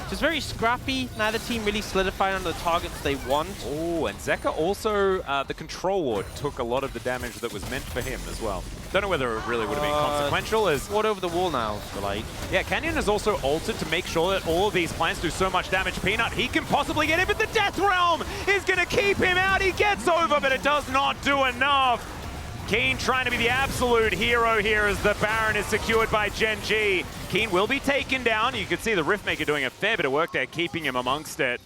just very scrappy. Neither team really solidifying on the targets they want. Oh, and Zekka also, the control ward took a lot of the damage that was meant for him as well. Don't know whether it really would have been consequential as... Ward over the wall now, Delight. Yeah, Canyon has also altered to make sure that all of these plants do so much damage. Peanut, he can possibly get it, but the Death Realm is going to keep him out. He gets over, but it does not do enough. Keen trying to be the absolute hero here as the Baron is secured by GENG. Keen will be taken down. You can see the Riftmaker doing a fair bit of work there, keeping him amongst it.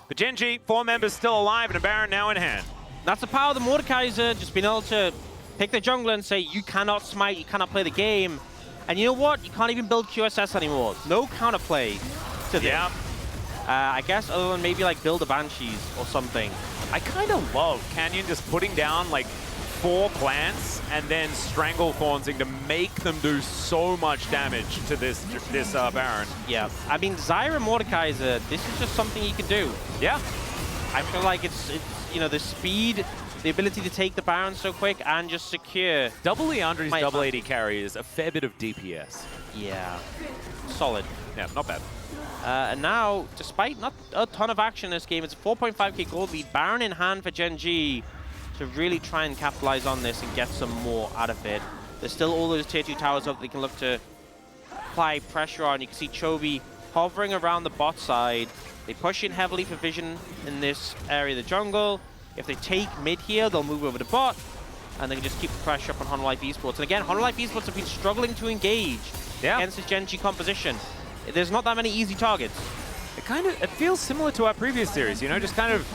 But GENG, 4 members still alive and a Baron now in hand. That's the power of the Mordekaiser, just being able to pick the jungler and say, you cannot smite, you cannot play the game. And you know what? You can't even build QSS anymore. No counterplay to this. Yeah. I guess other than maybe like build a Banshees or something. I kind of love Canyon just putting down like 4 plants and then Stranglethornsing to make them do so much damage to this Baron. Yeah, I mean, Zyra Mordekaiser, this is just something you can do. Yeah. I feel like it's you know, the speed, the ability to take the Baron so quick and just secure. Double Leandri's double AD carry is a fair bit of DPS. Yeah, solid. Yeah, not bad. And now, despite not a ton of action in this game, it's a 4.5k gold lead. Baron in hand for GENG to really try and capitalize on this and get some more out of it. There's still all those tier 2 towers up that they can look to apply pressure on. You can see Chovy hovering around the bot side. They push in heavily for vision in this area of the jungle. If they take mid here, they'll move over to bot, and they can just keep the pressure up on Honor Life Esports. And again, Honor Life Esports have been struggling to engage against this GENG composition. There's not that many easy targets. It feels similar to our previous series, you know, just kind of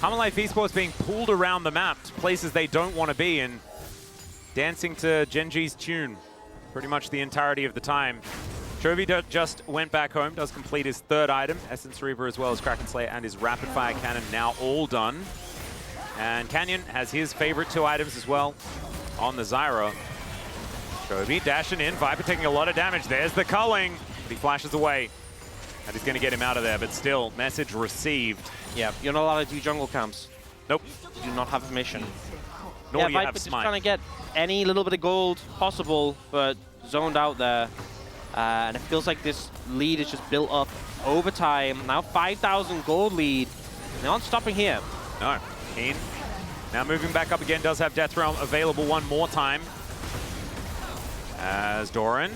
Honor Life Esports being pulled around the map to places they don't want to be and dancing to GENG's tune pretty much the entirety of the time. Chovy just went back home, does complete his 3rd item, Essence Reaver as well as Kraken Slayer and his Rapid Fire Cannon now all done. And Canyon has his favorite 2 items as well on the Zyra. Chovy dashing in, Viper taking a lot of damage. There's the culling, but he flashes away. And he's going to get him out of there, but still, message received. Yeah, you're not allowed to do jungle camps. Nope. You do not have permission. Nor do you Viper have just smite. trying to get any little bit of gold possible, but zoned out there. And it feels like this lead is just built up over time. Now 5,000 gold lead. They aren't stopping here. No. Keen. Now moving back up again, does have Death Realm available one more time. As Doran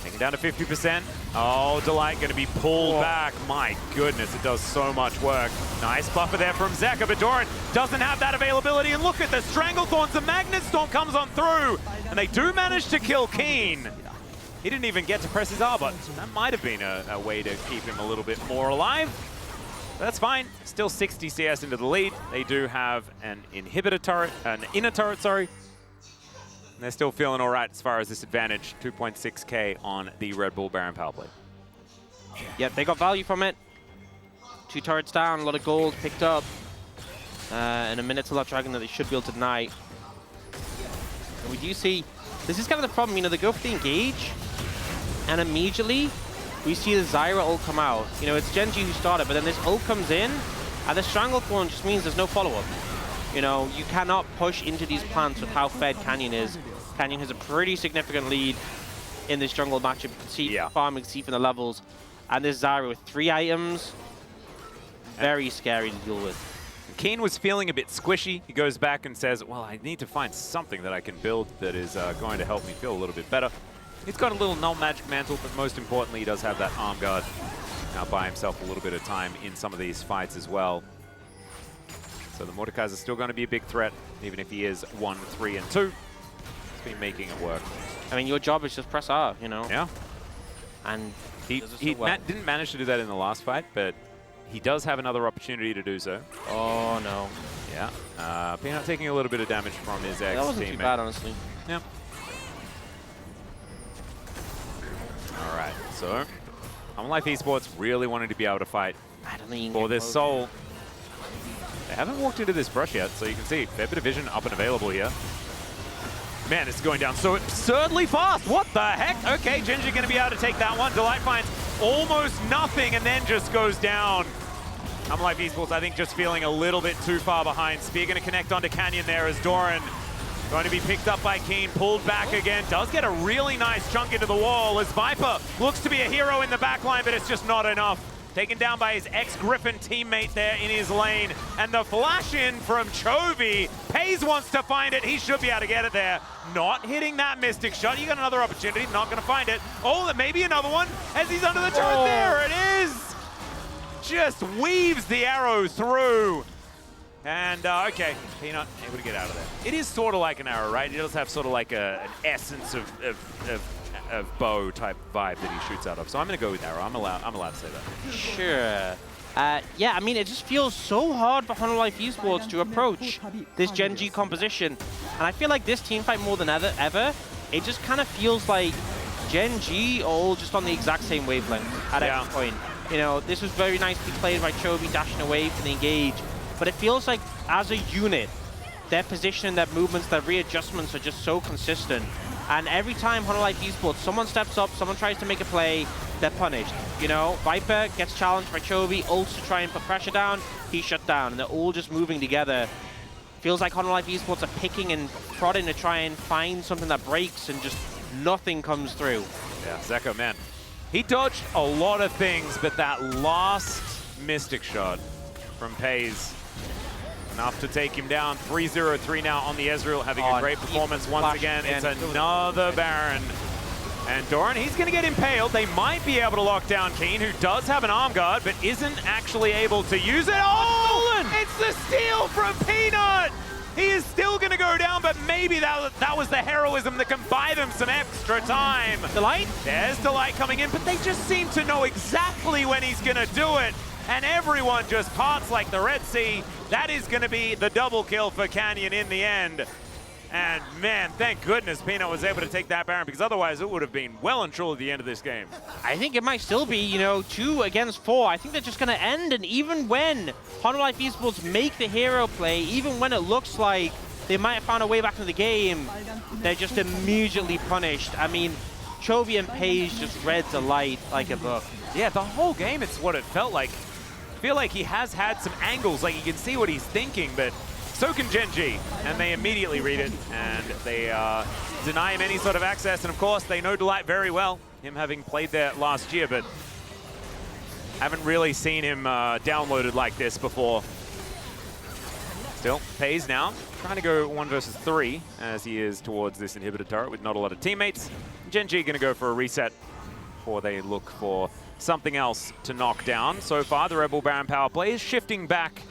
taking down to 50%. Oh, Delight going to be pulled back. My goodness, it does so much work. Nice buffer there from Zekka, but Doran doesn't have that availability. And look at the Stranglethorns. The Magnet Storm comes on through. And they do manage to kill Keen. He didn't even get to press his R, but that might have been a way to keep him a little bit more alive. But that's fine. Still 60 CS into the lead. They do have an inhibitor turret, an inner turret, sorry. And they're still feeling all right as far as this advantage. 2.6k on the Red Bull Baron power play. Yeah, they got value from it. 2 turrets down, a lot of gold picked up. And a minute to left Dragon that they should be able to deny. And we do see, this is kind of the problem, you know, they go for the engage, and immediately we see the Zyra ult come out. You know, it's GENG who started, but then this ult comes in, and the Stranglethorn just means there's no follow-up. You know, you cannot push into these plants with how fed Canyon is. Canyon has a pretty significant lead in this jungle matchup. You can see farming, see from the levels. And this Zyra with 3 items, very scary to deal with. Keen was feeling a bit squishy. He goes back and says, well, I need to find something that I can build that is going to help me feel a little bit better. He's got a little null magic mantle, but most importantly, he does have that arm guard. Now buy himself a little bit of time in some of these fights as well. So the Mordekaiser's still going to be a big threat, even if he is 1, 3, and 2. He's been making it work. I mean, your job is just press R, you know? Yeah. And he didn't manage to do that in the last fight, but he does have another opportunity to do so. Oh, no. Yeah. Peanut taking a little bit of damage from his ex-teammate. That wasn't too bad, honestly. Yeah. All right, so Life Esports really wanted to be able to fight for this soul. They haven't walked into this brush yet, so you can see fair bit of vision up and available here. Man, it's going down so absurdly fast. What the heck? Okay, GENG going to be able to take that one. Delight finds almost nothing and then just goes down. Life Esports, I think, just feeling a little bit too far behind. Spear going to connect onto Canyon there as Doran going to be picked up by Keen, pulled back again. Does get a really nice chunk into the wall as Viper looks to be a hero in the backline, but it's just not enough. Taken down by his ex-Griffin teammate there in his lane. And the flash in from Chovy. Pays wants to find it. He should be able to get it there. Not hitting that Mystic shot. You got another opportunity. Not going to find it. Oh, maybe another one as he's under the turret. There it is. Just weaves the arrow through. And, okay, Peanut able to get out of there. It is sort of like an arrow, right? It does have sort of like an essence of bow type vibe that he shoots out of. So I'm going to go with arrow. I'm allowed to say that. Sure. Yeah, I mean, it just feels so hard for Life Esports to approach this GENG composition. And I feel like this team fight more than ever, it just kind of feels like GENG are all just on the exact same wavelength at every point. You know, this was very nicely played by Chovy dashing away from the engage. But it feels like, as a unit, their position, their movements, their readjustments are just so consistent. And every time Life Esports, someone steps up, someone tries to make a play, they're punished. You know, Viper gets challenged by Chovy, ults to try and put pressure down, he's shut down. And they're all just moving together. Feels like Life Esports are picking and prodding to try and find something that breaks, and just nothing comes through. Yeah, Zeko, man. He dodged a lot of things, but that last Mystic shot from Pays, enough to take him down. 3-0-3 now on the Ezreal, having a great performance once again. It's another Baron. And Doran, he's going to get impaled. They might be able to lock down Keen, who does have an arm guard, but isn't actually able to use it. Oh! It's the steal from Peanut! He is still going to go down, but maybe that was the heroism that can buy them some extra time. Delight? There's Delight coming in, but they just seem to know exactly when he's going to do it. And everyone just parts like the Red Sea. That is going to be the double kill for Canyon in the end. And man, thank goodness Peanut was able to take that Baron, because otherwise it would have been well and truly the end of this game. I think it might still be, you know, 2 against 4. I think they're just going to end, and even when Life Esports make the hero play, even when it looks like they might have found a way back into the game, they're just immediately punished. I mean, Chovy and Page just read Delight like a book. Yeah, the whole game, it's what it felt like. I feel like he has had some angles, like you can see what he's thinking, but so can GENG, and they immediately read it, and they deny him any sort of access. And of course, they know Delight very well, him having played there last year, but haven't really seen him downloaded like this before. Still, Pays now, trying to go 1 versus 3, as he is towards this inhibitor turret with not a lot of teammates. GENG going to go for a reset before they look for something else to knock down. So far, the Rebel Baron power play is shifting back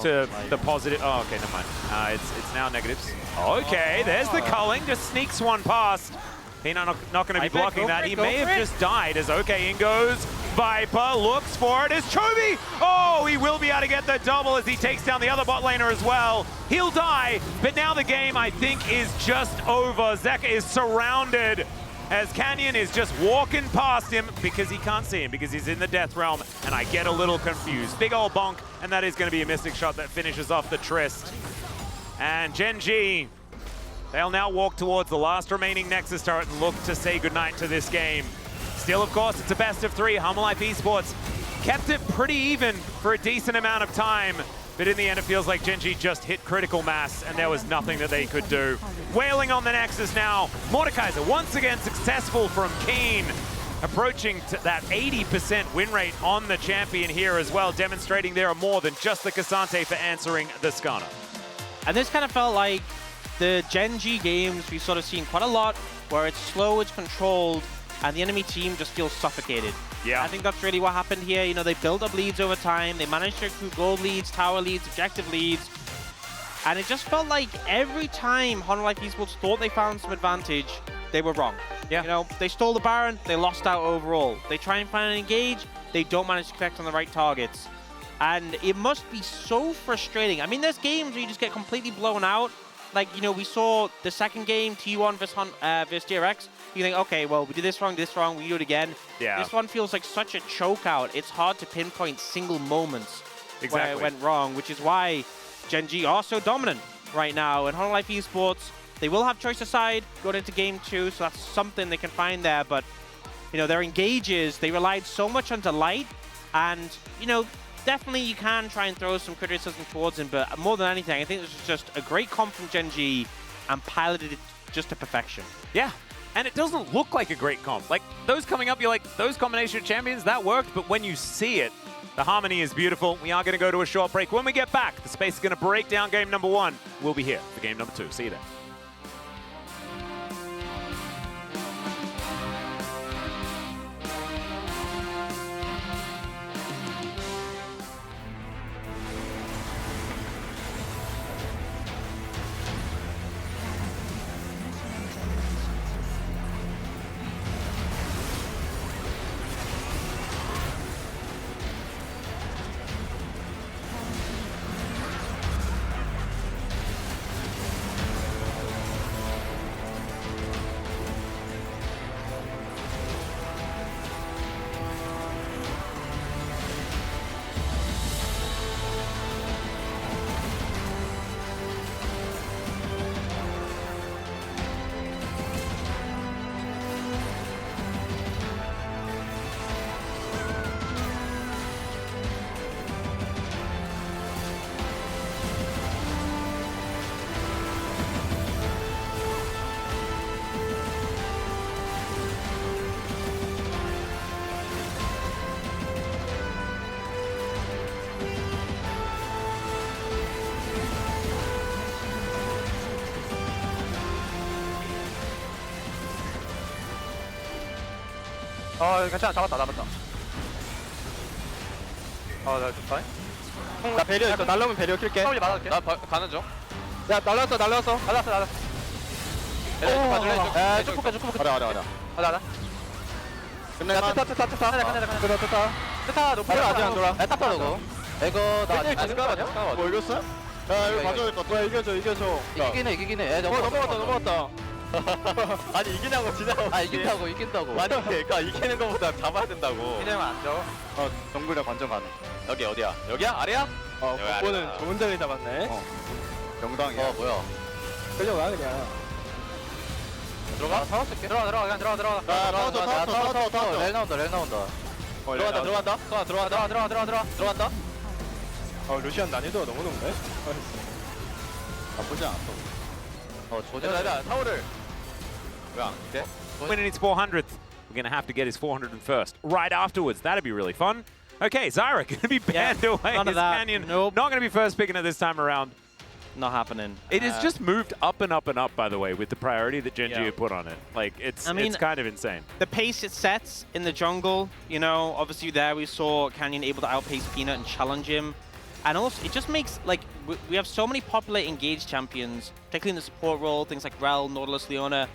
to the positive. Oh, okay, never mind. It's now negatives. Okay, there's the culling. Just sneaks one past. Peanut not going to be blocking that. He may have just died as okay, in goes Viper. Looks for it as Chovy. Oh, he will be able to get the double as he takes down the other bot laner as well. He'll die, but now the game, I think, is just over. Zeka is surrounded as Canyon is just walking past him because he can't see him, because he's in the death realm, and I get a little confused. Big old bonk, and that is going to be a Mystic shot that finishes off the Tryst. And GENG, they'll now walk towards the last remaining Nexus turret and look to say goodnight to this game. Still, of course, it's a best of 3. Life Esports kept it pretty even for a decent amount of time, but in the end, it feels like GENG just hit critical mass, and there was nothing that they could do. Wailing on the Nexus now. Mordekaiser once again successful from Keen. approaching to that 80% win rate on the champion here as well, demonstrating there are more than just the Cassante for answering the Skarner. And this kind of felt like the GENG games we've sort of seen quite a lot, where it's slow, it's controlled, and the enemy team just feels suffocated. Yeah. I think that's really what happened here. You know, they built up leads over time. They managed to accrue gold leads, tower leads, objective leads. And it just felt like every time Honolife Esports thought they found some advantage, they were wrong. Yeah. You know, they stole the Baron, they lost out overall. They try and find an engage, they don't manage to connect on the right targets. And it must be so frustrating. I mean, there's games where you just get completely blown out. Like, you know, we saw the second game, T1 versus DRX. You think, okay, well, we did this wrong, we do it again. Yeah. This one feels like such a choke out. It's hard to pinpoint single moments where it went wrong, which is why GENG are so dominant right now. And Honolife Esports, they will have choice aside going into game 2, so that's something they can find there. But, you know, their engages, they relied so much on Delight, and, you know, definitely you can try and throw some criticism towards him, but more than anything, I think this was just a great comp from GENG and piloted it just to perfection. Yeah, and it doesn't look like a great comp. Like, those coming up, you're like, those combination of champions, that worked, but when you see it, the harmony is beautiful. We are going to go to a short break. When we get back, the space is going to break down game number 1. We'll be here for game number 2. See you then. 괜찮아. 잡았다. 나 좋다. 나 배려 있어. 날라오면 배려 킬게. 처음에 맞아줄게. 나 가는 중. 야, 날라왔어. 날라왔어. 야, 쭉 볼게. 가자. 끝내만. 트타 높이 아직 안 돌아. 에타파 놓고. 이거 나 아직 가냐? 뭐 이겼어? 야, 이거 봐줘야 될 것 같아. 이겨줘. 이기긴 해. 넘어갔다. 아니 이기냐고 지나고 이긴다고 아니 그러니까 이기는 거보다 잡아야 된다고 이기면 안 져. 정글이랑 관전 가능. 여기 어디야? 여기야? 아래야? 그거는 좋은 자리 잡았네. 영당이야. 뭐야? 끌려가 그냥. 들어가? 사왔을게. 들어가 그냥 들어가. 타워. 렐 나온다. 들어간다. 루시안 난이도가 너무 높네. 나쁘지 않았어. 조져라 타워를 왜 안 돼? Winning his 400th. We're going to have to get his 401st right afterwards. That'd be really fun. Okay, Zyra going to be banned away. None of His that. Canyon Nope. not going to be first picking it this time around. Not happening. It has just moved up and up and up, by the way, with the priority that GENG had put on it. Like, it's kind of insane. The pace it sets in the jungle, you know, obviously there we saw Canyon able to outpace Peanut and challenge him. And also, it just makes, like, we have so many popular engaged champions, particularly in the support role, things like Rel, Nautilus, Leona.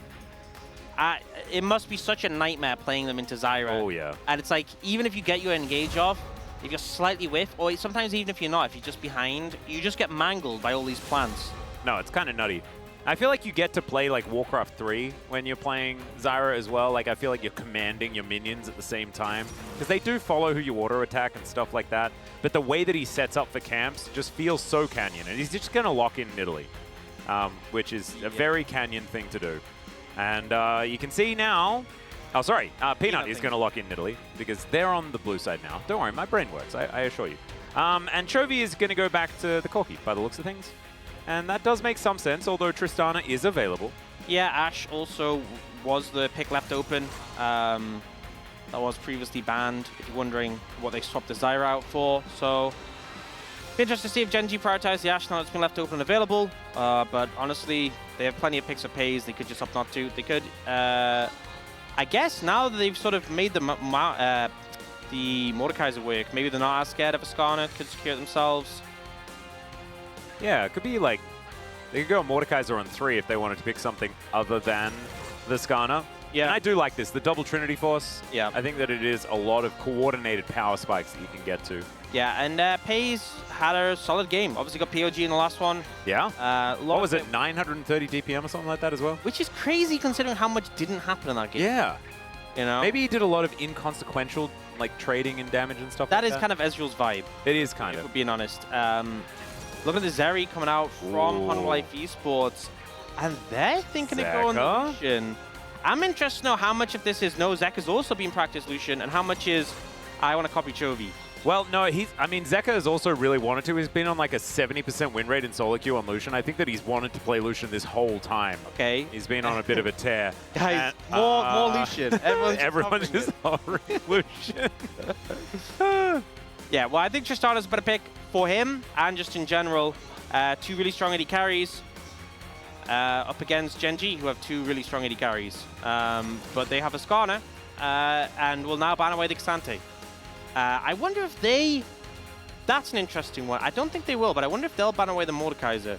It must be such a nightmare playing them into Zyra. Oh, yeah. And it's like, even if you get your engage off, if you're slightly whiff, or sometimes even if you're not, if you're just behind, you just get mangled by all these plants. No, it's kind of nutty. I feel like you get to play like Warcraft 3 when you're playing Zyra as well. Like, I feel like you're commanding your minions at the same time. Because they do follow who you auto attack and stuff like that. But the way that he sets up for camps just feels so Canyon. And he's just going to lock in Italy, which is a very Canyon thing to do. And you can see now... Oh, sorry. Peanut is going to lock in Italy because they're on the blue side now. Don't worry, my brain works, I assure you. And Chovy is going to go back to the Corki by the looks of things. And that does make some sense, although Tristana is available. Yeah, Ashe also was the pick left open. that was previously banned, if you're wondering what they swapped the Zyra out for. So, be interested to see if GENG prioritize the Ashe now that's been left open and available. But honestly, they have plenty of picks for pays. They could just opt not to. They could, I guess now that they've sort of made the Mordekaiser work, maybe they're not as scared of a Skarner, could secure it themselves. Yeah, it could be like, they could go Mordekaiser on 3 if they wanted to pick something other than the Skarner. Yeah. And I do like this, the double Trinity Force. Yeah. I think that it is a lot of coordinated power spikes that you can get to. Yeah, and Pays had a solid game. Obviously got POG in the last one. Yeah. What was it, 930 DPM or something like that as well? Which is crazy considering how much didn't happen in that game. Yeah. You know? Maybe he did a lot of inconsequential like trading and damage and stuff That like is kind of Ezreal's vibe. It is kind if of. we're being honest. Look at the Zeri coming out from Honor Life Esports, and they're thinking of going Lucian. I'm interested to know how much of this is no, Zeka's also being practiced Lucian, and how much is I want to copy Chovy. Well, no, I mean, Zeka has also really wanted to. He's been on like a 70% win rate in solo queue on Lucian. I think that he's wanted to play Lucian this whole time. Okay. He's been on a bit of a tear. Guys, more Lucian. Everyone's just hovering Lucian. Yeah, well, I think Tristana's a better pick for him, and just in general. 2 really strong AD carries up against GENG, who have 2 really strong AD carries. But they have a Skarner, and will now ban away the Cassante. I wonder if they... That's an interesting one. I don't think they will, but I wonder if they'll ban away the Mordekaiser.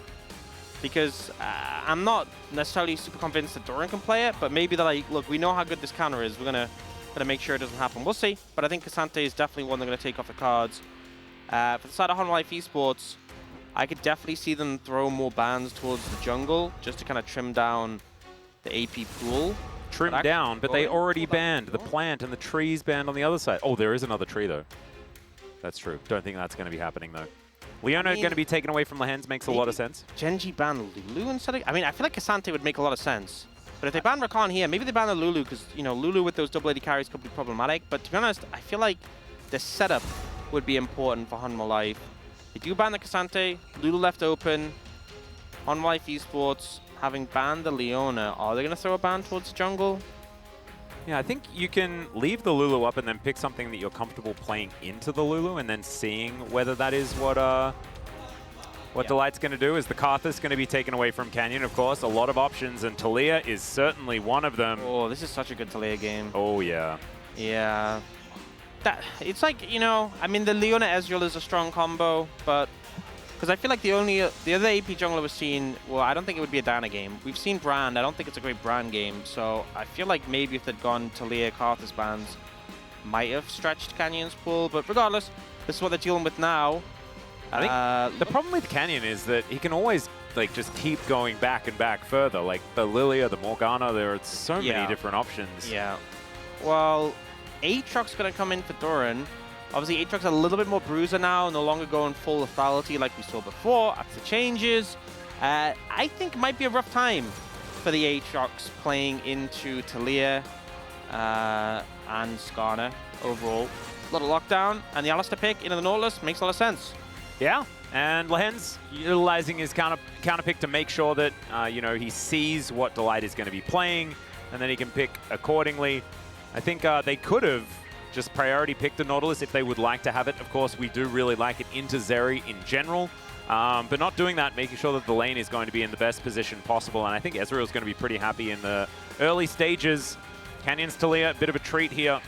Because I'm not necessarily super convinced that Doran can play it, but maybe they're like, look, we know how good this counter is. We're gonna make sure it doesn't happen. We'll see. But I think Cassante is definitely one they're going to take off the cards. For the side of Honor Life Esports, I could definitely see them throw more bans towards the jungle just to kind of trim down the AP pool. Trim down, but they already banned the plant and the trees banned on the other side. Oh, there is another tree, though. That's true. Don't think that's going to be happening, though. Leona going to be taken away from the Hens makes a lot of sense. GENG ban Lulu instead of... I mean, I feel like Cassante would make a lot of sense. But if they ban Rakan here, maybe they ban the Lulu, because, you know, Lulu with those double AD carries could be problematic. But to be honest, I feel like the setup would be important for Honor Life. They do ban the Cassante, Lulu left open. Honor Life Esports having banned the Leona. Are they going to throw a ban towards the jungle? Yeah, I think you can leave the Lulu up and then pick something that you're comfortable playing into the Lulu and then seeing whether that is what Delight's going to do. Is the Karthus going to be taken away from Canyon? Of course, a lot of options, and Talia is certainly one of them. Oh, this is such a good Talia game. Oh, yeah. Yeah. It's like, you know, I mean, the Leona Ezreal is a strong combo, but because I feel like the other AP jungler we've seen, well, I don't think it would be a Diana game. We've seen Brand. I don't think it's a great Brand game, so I feel like maybe if they'd gone Talia, Karthus bans, might have stretched Canyon's pool, but regardless, this is what they're dealing with now. I think the problem with Canyon is that he can always like just keep going back and back further. Like the Lilia, the Morgana, there are so many different options. Yeah. Well, Aatrox's going to come in for Doran. Obviously, Aatrox's a little bit more bruiser now, no longer going full lethality like we saw before after the changes. I think it might be a rough time for the Aatrox playing into Talia and Skarner overall. A lot of lockdown, and the Alistar pick into the Nautilus makes a lot of sense. Yeah, and Lehens utilizing his counter pick to make sure that you know, he sees what Delight is going to be playing, and then he can pick accordingly. I think they could have just priority picked the Nautilus if they would like to have it. Of course, we do really like it into Zeri in general, but not doing that, making sure that the lane is going to be in the best position possible. And I think Ezreal's going to be pretty happy in the early stages. Canyon's Talia, a bit of a treat here.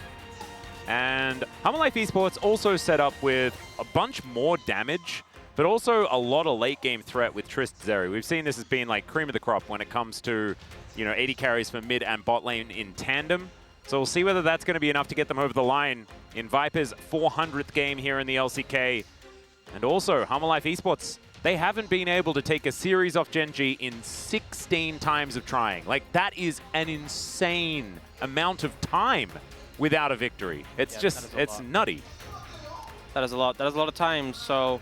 And Honor Life Esports also set up with a bunch more damage, but also a lot of late game threat with Trist Zeri. We've seen this as being like cream of the crop when it comes to, you know, 80 carries for mid and bot lane in tandem. So we'll see whether that's going to be enough to get them over the line in Viper's 400th game here in the LCK. And also, Honor Life Esports, they haven't been able to take a series off GENG in 16 times of trying. Like, that is an insane amount of time without a victory. It's it's nutty. That is a lot. That is a lot of time. So,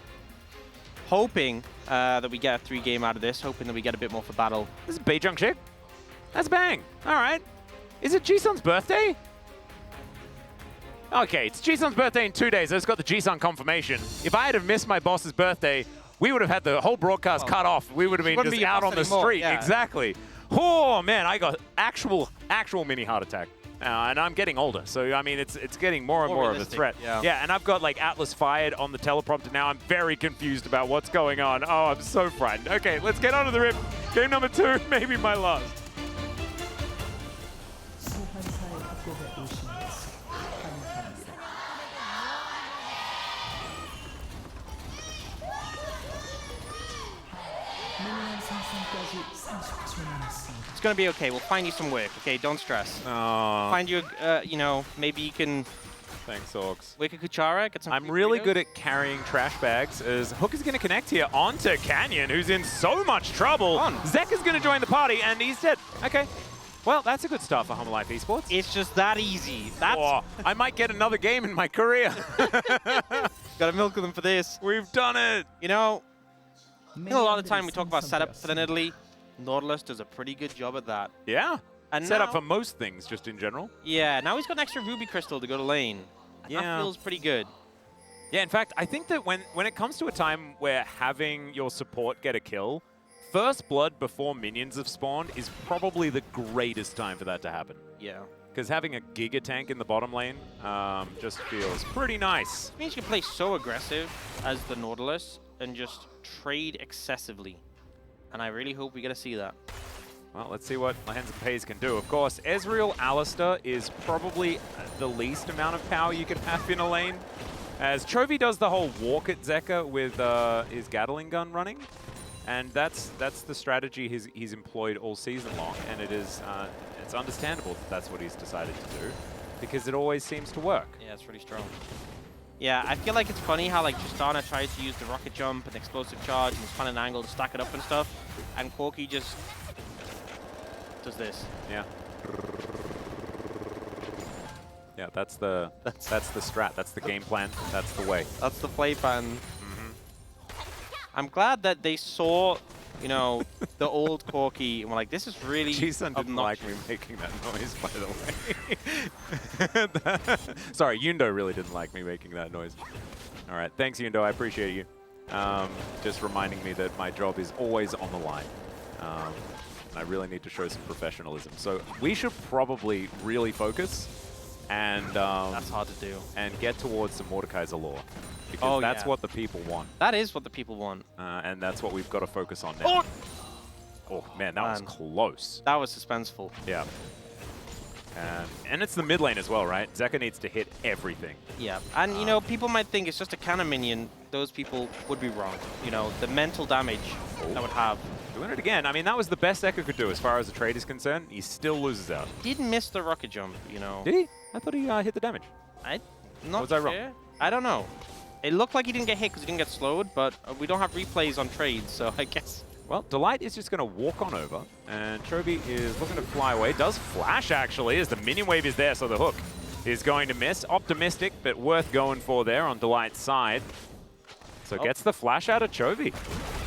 hoping that we get a 3-game out of this, hoping that we get a bit more for battle. This is Beijing chick. That's bang. All right. Is it Jisun's birthday? Okay, it's Jisun's birthday in 2 days. I just got the Jisun confirmation. If I had have missed my boss's birthday, we would have had the whole broadcast cut off. We would have been just out on the street. Yeah. Exactly. Oh, man, I got actual mini heart attack. and I'm getting older, so I mean, it's getting more and more of a threat. Yeah, and I've got like Atlas fired on the teleprompter now. I'm very confused about what's going on. Oh, I'm so frightened. Okay, let's get on to the rip. Game number 2, maybe my last. 소환사의 협곡에 오신 것을 환영합니다. 미니언 생성까지 30초 남았습니다. It's gonna be okay. We'll find you some work. Okay, don't stress. Oh, Find you, you know, maybe you can thanks, Orcs. work a Kuchara, get some. I'm free really burritos. good at carrying trash bags, as Hook is going to connect here onto Canyon, who's in so much trouble. Zek is going to join the party, and he's dead. Okay. Well, that's a good start for Humble Life Esports. It's just that easy. That's Oh, I might get another game in my career. gotta milk them for this. We've done it. You know, a lot of time we talk about setup for the Nidalee. Nautilus does a pretty good job at that. Yeah. And Set up now- for most things, just in general. Yeah, now he's got an extra ruby crystal to go to lane. Yeah. That feels pretty good. Yeah, in fact, I think that when it comes to a time where having your support get a kill, first blood before minions have spawned is probably the greatest time for that to happen. Yeah. Because having a Giga tank in the bottom lane just feels pretty nice. It means you can play so aggressive as the Nautilus and just trade excessively. And I really hope we get to see that. Well, let's see what Hands and Pays can do. Of course, Ezreal Alistair is probably the least amount of power you can have in a lane, as Chovy does the whole walk at Zeka with his Gatling gun running, and that's the strategy he's employed all season long, and it's understandable that that's what he's decided to do, because it always seems to work. Yeah, it's really strong. Yeah, I feel like it's funny how like Tristana tries to use the rocket jump and explosive charge and he's finding an angle to stack it up and stuff, and Corki just does this. Yeah. Yeah, that's the strat. That's the game plan. That's the way. That's the play plan. I'm glad that they saw, you know, the old Corki and were like, this is really G-Sun didn't like me making that noise, by the way. Sorry, Yundo really didn't like me making that noise. All right, thanks, Yundo. I appreciate you. Just reminding me that my job is always on the line. And I really need to show some professionalism. So we should probably really focus and That's hard to do. and get towards some Mordekaiser lore. Because that's yeah. what the people want. That is what the people want. And that's what we've got to focus on now. Oh, man, that was close. That was suspenseful. Yeah. And it's the mid lane as well, right? Zeka needs to hit everything. Yeah, and you know, people might think it's just a cannon minion. Those people would be wrong. You know, the mental damage that would have. Doing it again. I mean, that was the best Zeka could do as far as the trade is concerned. He still loses out. Did miss the rocket jump, you know. Did he? I thought he hit the damage. I'm not Was I sure. wrong? I don't know. It looked like he didn't get hit because he didn't get slowed, but we don't have replays on trades, so I guess. Well, Delight is just going to walk on over, and Chovy is looking to fly away. Does flash, actually, as the minion wave is there, so the hook is going to miss. Optimistic, but worth going for there on Delight's side. So gets the flash out of Chovy.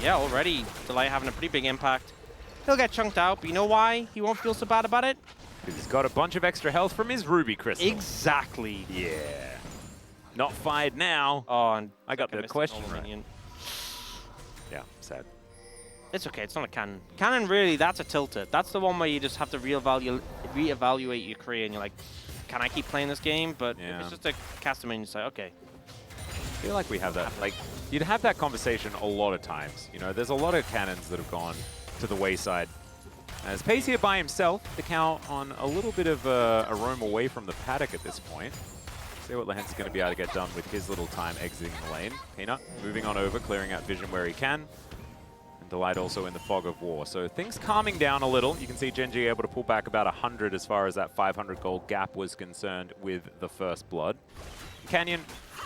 Yeah, already Delight having a pretty big impact. He'll get chunked out, but you know why he won't feel so bad about it? Because he's got a bunch of extra health from his Ruby Crystal. Exactly. Yeah. Not fired now. Oh, and I got Zeka the missed question normal right. minion. Yeah, sad. It's okay, it's not a cannon. Cannon, really, that's a tilter. That's the one where you just have to reevaluate your career, and you're like, can I keep playing this game? But if it's just a caster minion, you say, okay. I feel like we have that, like, you'd have that conversation a lot of times. You know, there's a lot of cannons that have gone to the wayside. As Pays here by himself, the cow on a little bit of a roam away from the paddock at this point. See what Lehens is going to be able to get done with his little time exiting the lane. Peanut moving on over, clearing out vision where he can. And Delight also in the fog of war. So things calming down a little. You can see GENG able to pull back about 100 as far as that 500 gold gap was concerned with the first blood. Canyon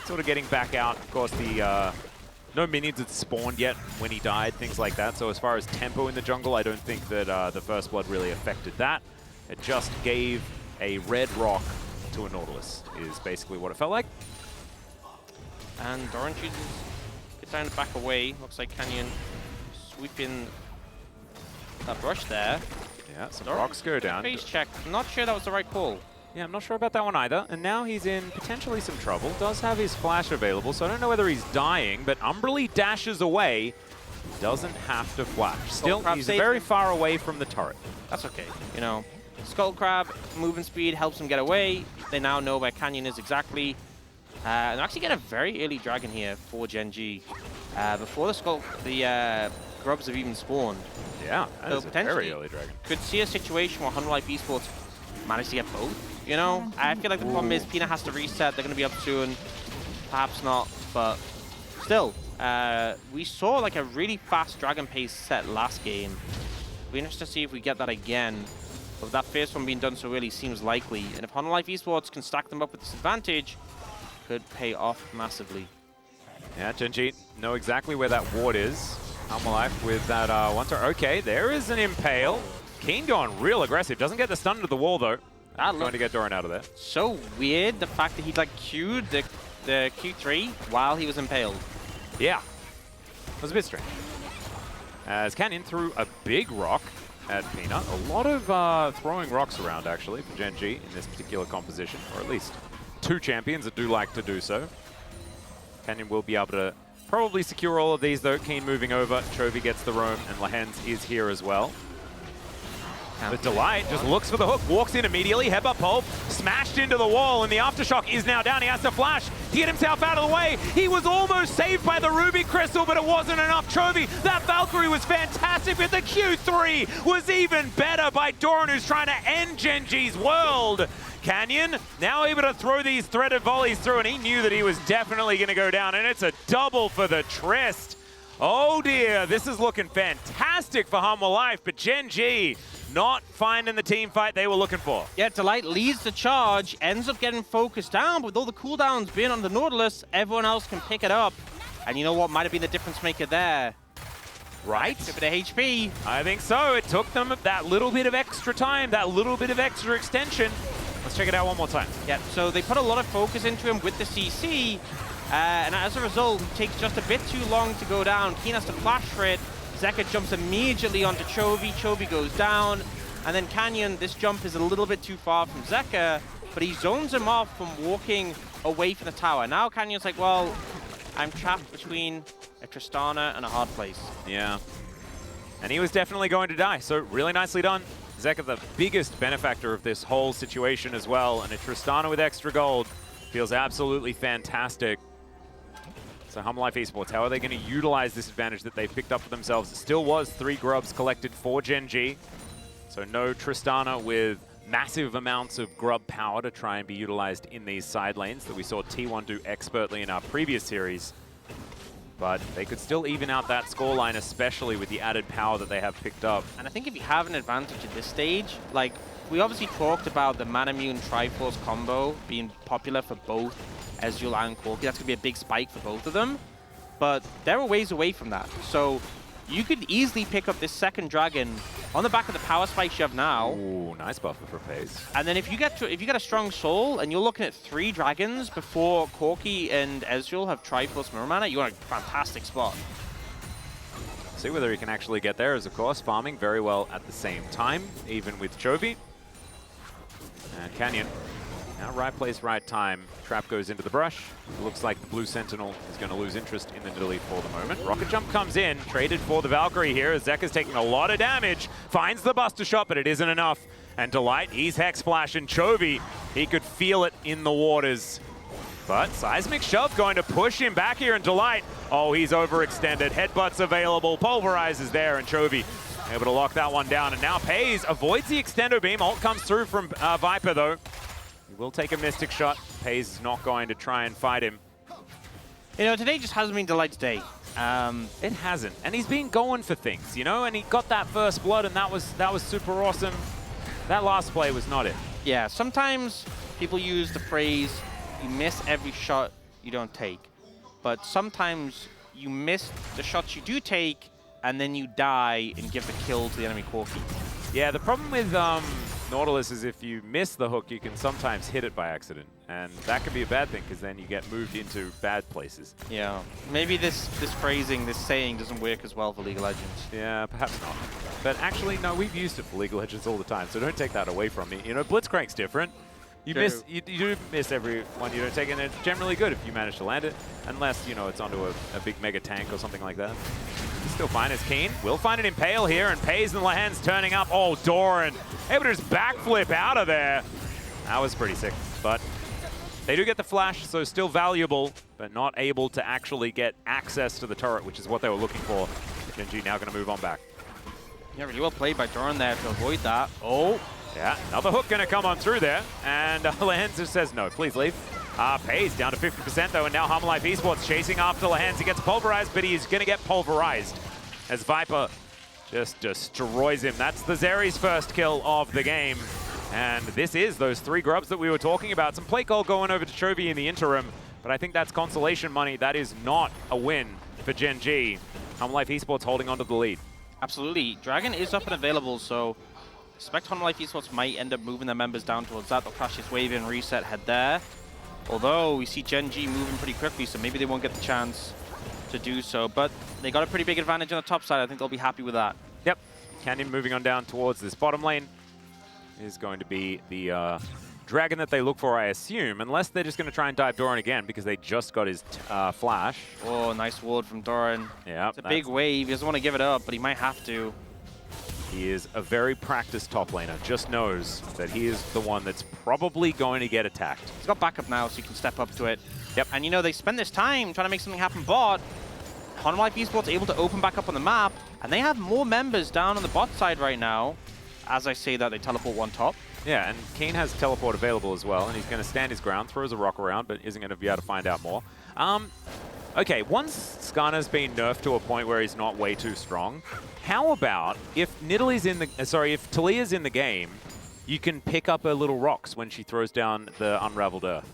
sort of getting back out. Of course, the no minions had spawned yet when he died, things like that. So as far as tempo in the jungle, I don't think that the first blood really affected that. It just gave a red rock to a Nautilus, is basically what it felt like. And Doran chooses get down to back away. Looks like Canyon sweeping that brush there. Yeah, some Doran, rocks go down. Face check. I'm not sure that was the right call. Yeah, I'm not sure about that one either. And now he's in potentially some trouble. Does have his flash available, so I don't know whether he's dying, but Umberly dashes away. Doesn't have to flash. Still, he's very far away from the turret. That's okay. You know, Skull Crab, movement speed helps him get away. They now know where Canyon is exactly. And they're actually getting a very early dragon here for GENG. Before the grubs have even spawned. Yeah, that So is a very early dragon. Could see a situation where Life Esports manage to get both, you know? I feel like the problem is Pina has to reset. They're going to be up soon. Perhaps not, but still. We saw like a really fast dragon pace set last game. Be interested to see if we get that again. But that first one being done so early seems likely. And if Life Esports can stack them up with this advantage, could pay off massively. Yeah, GENG know exactly where that ward is. Life with that one-turn. Okay, there is an impale. Keen going real aggressive. Doesn't get the stun into the wall, though. Going to get Doran out of there. So weird, the fact that he like queued the Q3 while he was impaled. Yeah, it was a bit strange. As Canyon threw a big rock at Peanut. A lot of throwing rocks around, actually, for GENG in this particular composition, or at least two champions that do like to do so. Canyon will be able to probably secure all of these, though. Keen moving over. Chovy gets the roam, and Lahens is here as well. But Delight just looks for the hook, walks in immediately. Headbutt Pulp smashed into the wall, and the Aftershock is now down. He has to flash to get himself out of the way. He was almost saved by the Ruby Crystal, but it wasn't enough. Chovy, that Valkyrie was fantastic, but the Q3 was even better by Doran, who's trying to end GENG's world. Canyon now able to throw these threaded volleys through, and he knew that he was definitely going to go down, and it's a double for the Trist. Oh dear, this is looking fantastic for Life, but GENG not finding the team fight they were looking for. Yeah, Delight leads the charge, ends up getting focused down, but with all the cooldowns being on the Nautilus, everyone else can pick it up. And you know what might have been the difference maker there? Right? A bit of HP. I think so. It took them that little bit of extra time, that little bit of extra extension. Let's check it out one more time. Yeah, so they put a lot of focus into him with the CC, and as a result, it takes just a bit too long to go down. Keen has to flash for it. Zeka jumps immediately onto Chovy. Chovy goes down. And then Canyon, this jump is a little bit too far from Zeka, but he zones him off from walking away from the tower. Now Canyon's like, well, I'm trapped between a Tristana and a hard place. Yeah. And he was definitely going to die, so really nicely done. Zeka, the biggest benefactor of this whole situation as well, and a Tristana with extra gold feels absolutely fantastic. So Life Esports, how are they going to utilize this advantage that they've picked up for themselves? It still was 3 grubs collected for GENG. So no Tristana with massive amounts of grub power to try and be utilized in these side lanes that we saw T1 do expertly in our previous series. But they could still even out that scoreline, especially with the added power that they have picked up. And I think if you have an advantage at this stage, like, we obviously talked about the Manamune Triforce combo being popular for both Ezreal and Corki. That's going to be a big spike for both of them. But they're a ways away from that. So you could easily pick up this second dragon on the back of the power spikes you have now. Ooh, nice buffer for pace. And then if you get a strong soul and you're looking at 3 dragons before Corki and Ezreal have Triforce Mirror Mana, you're in a fantastic spot. See whether he can actually get there, as of course farming very well at the same time, even with Chovy. And Canyon, now right place, right time. Trap goes into the brush. It looks like the Blue Sentinel is going to lose interest in the Nidalee for the moment. Rocket Jump comes in, traded for the Valkyrie here, as Zeka's taking a lot of damage. Finds the Buster Shot, but it isn't enough. And Delight, he's Hex Splash, and Chovy, he could feel it in the waters. But Seismic Shove going to push him back here, and Delight, oh, he's overextended. Headbutts available, Pulverize is there, and Chovy able to lock that one down. And now Pays avoids the Extendo Beam. Ult comes through from Viper, though. He will take a Mystic Shot. Pays is not going to try and fight him. You know, today just hasn't been Delight's day. It hasn't, and he's been going for things, you know, and he got that first blood, and that was super awesome. That last play was not it. Yeah, sometimes people use the phrase, you miss every shot you don't take. But sometimes you miss the shots you do take, and then you die and give the kill to the enemy Corki. Yeah, the problem with Nautilus is if you miss the hook, you can sometimes hit it by accident. And that can be a bad thing, because then you get moved into bad places. Yeah, maybe this phrasing, this saying doesn't work as well for League of Legends. Yeah, perhaps not. But actually, no, we've used it for League of Legends all the time, so don't take that away from me. You know, Blitzcrank's different. You do miss every one you don't take, and it's generally good if you manage to land it, unless, you know, it's onto a big mega tank or something like that. Still fine as Keen. We'll find an Impale here, and Pays and Lahan's turning up. Oh, Doran able to just backflip out of there. That was pretty sick, but they do get the flash, so still valuable, but not able to actually get access to the turret, which is what they were looking for. GENG now going to move on back. Yeah, really well played by Doran there to avoid that. Oh. Yeah, another hook going to come on through there, and Lahans just says, no, please leave. Pays down to 50% though, and now Life Esports chasing after Lahans. He gets pulverized, but he's going to get pulverized as Viper just destroys him. That's the Zeri's first kill of the game. And this is those 3 grubs that we were talking about. Some play call going over to Chovy in the interim, but I think that's consolation money. That is not a win for GENG. Life Esports holding on to the lead. Absolutely. Dragon is up and available, so expect Life Esports might end up moving their members down towards that. They'll crash this wave in, reset, head there. Although we see GENG moving pretty quickly, so maybe they won't get the chance to do so. But they got a pretty big advantage on the top side. I think they'll be happy with that. Yep. Canyon moving on down towards this bottom lane is going to be the dragon that they look for, I assume, unless they're just going to try and dive Doran again because they just got his flash. Oh, nice ward from Doran. Yeah, it's a big wave. He doesn't want to give it up, but he might have to. He is a very practiced top laner, just knows that he is the one that's probably going to get attacked. He's got backup now, so he can step up to it. Yep. And you know, they spend this time trying to make something happen bot. Life Esports able to open back up on the map, and they have more members down on the bot side right now. As I say that, they teleport one top. Yeah, and Keen has teleport available as well, and he's going to stand his ground, throws a rock around, but isn't going to be able to find out more. Okay, once Skarner's been nerfed to a point where he's not way too strong, how about if Nidalee's in the if Talia's in the game, you can pick up her little rocks when she throws down the Unraveled Earth.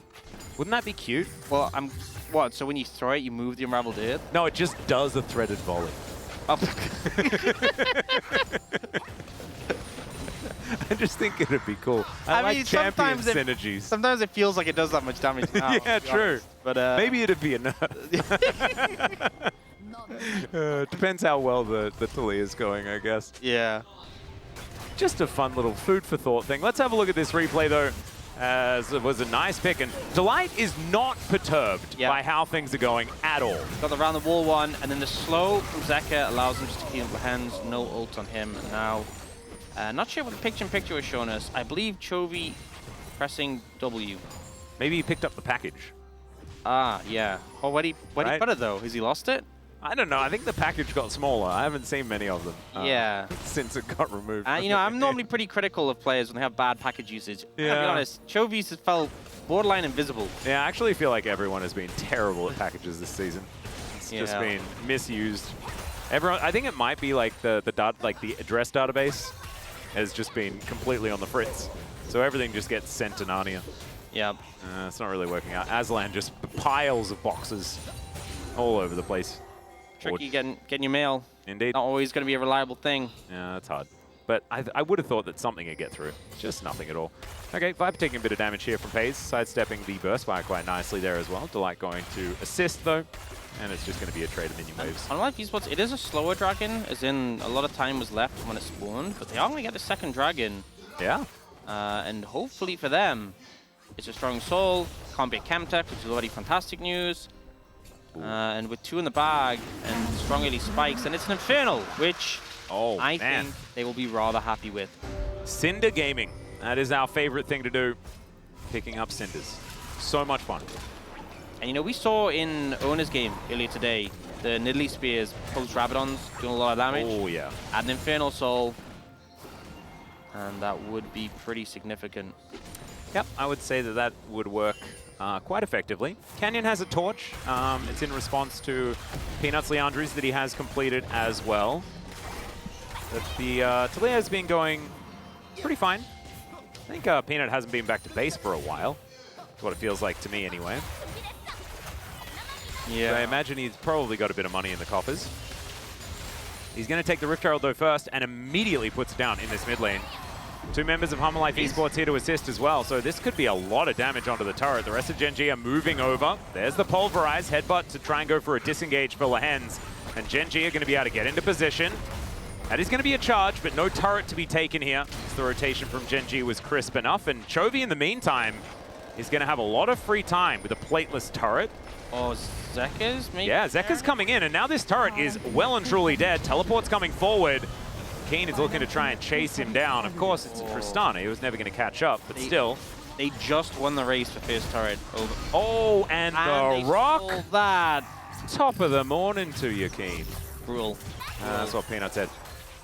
Wouldn't that be cute? Well, what? So when you throw it, you move the Unraveled Earth? No, it just does a threaded volley. Oh. I just think it'd be cool. I like mean, champion synergies. Sometimes it feels like it does that much damage now. Yeah, true. But maybe it'd be a nerf. Depends how well the Talia is going, I guess. Yeah. Just a fun little food for thought thing. Let's have a look at this replay, though, as it was a nice pick. And Delight is not perturbed by how things are going at all. Got the round the wall one, and then the slow from Zeka allows him just to clean up the hands. No ult on him now. Not sure what the picture-in-picture was showing us. I believe Chovy pressing W. Maybe he picked up the package. Ah, yeah. Oh, what'd he put it, though? Has he lost it? I don't know. I think the package got smaller. I haven't seen many of them. Yeah. Since it got removed. You know, I'm normally pretty critical of players when they have bad package usage. Yeah. I'll be honest, Chovy's has felt borderline invisible. Yeah, I actually feel like everyone has been terrible at packages this season. It's just been misused. Everyone, I think it might be like the address database has just been completely on the fritz. So everything just gets sent to Narnia. Yeah. It's not really working out. Aslan just piles of boxes all over the place. Tricky getting your mail. Indeed. Not always going to be a reliable thing. Yeah, that's hard. But I would have thought that something would get through. Just nothing at all. Okay, Viper taking a bit of damage here from Pays, sidestepping the burst fire quite nicely there as well. Delight going to assist, though. And it's just going to be a trade of minion waves. On Life Esports, it is a slower dragon, as in a lot of time was left when it spawned, but they are going to get the second dragon. Yeah. And hopefully for them, it's a strong soul, can't be a Chemtech, which is already fantastic news. And with 2 in the bag and strong AD spikes, and it's an Infernal, which I think they will be rather happy with. Cinder Gaming. That is our favorite thing to do. Picking up Cinders. So much fun. And you know, we saw in Owner's game earlier today, the Nidalee Spears post Rabadons doing a lot of damage. Oh, yeah. Add an Infernal Soul. And that would be pretty significant. Yep, I would say that that would work quite effectively. Canyon has a torch. It's in response to Peanuts Leandri's that he has completed as well. But the Talia has been going pretty fine. I think Peanut hasn't been back to base for a while. That's what it feels like to me anyway. Yeah. So I imagine he's probably got a bit of money in the coffers. He's going to take the Rift Herald though first and immediately puts it down in this mid lane. 2 members of Life Esports here to assist as well, so this could be a lot of damage onto the turret. The rest of GENG are moving over. There's the Pulverize headbutt to try and go for a disengage for Lahens. And GENG are going to be able to get into position. That is going to be a charge, but no turret to be taken here. The rotation from GENG was crisp enough, and Chovy in the meantime is going to have a lot of free time with a plateless turret. Oh, Zekka's maybe? Yeah, Zekka's coming in, and now this turret is well and truly dead. Teleport's coming forward. Keen is looking to try and chase him down. Of course, it's Tristana. He was never going to catch up, but still. They just won the race for first turret over. Oh, and the rock. Stole that. Top of the morning to you, Keen. Brutal. That's what Peanut said.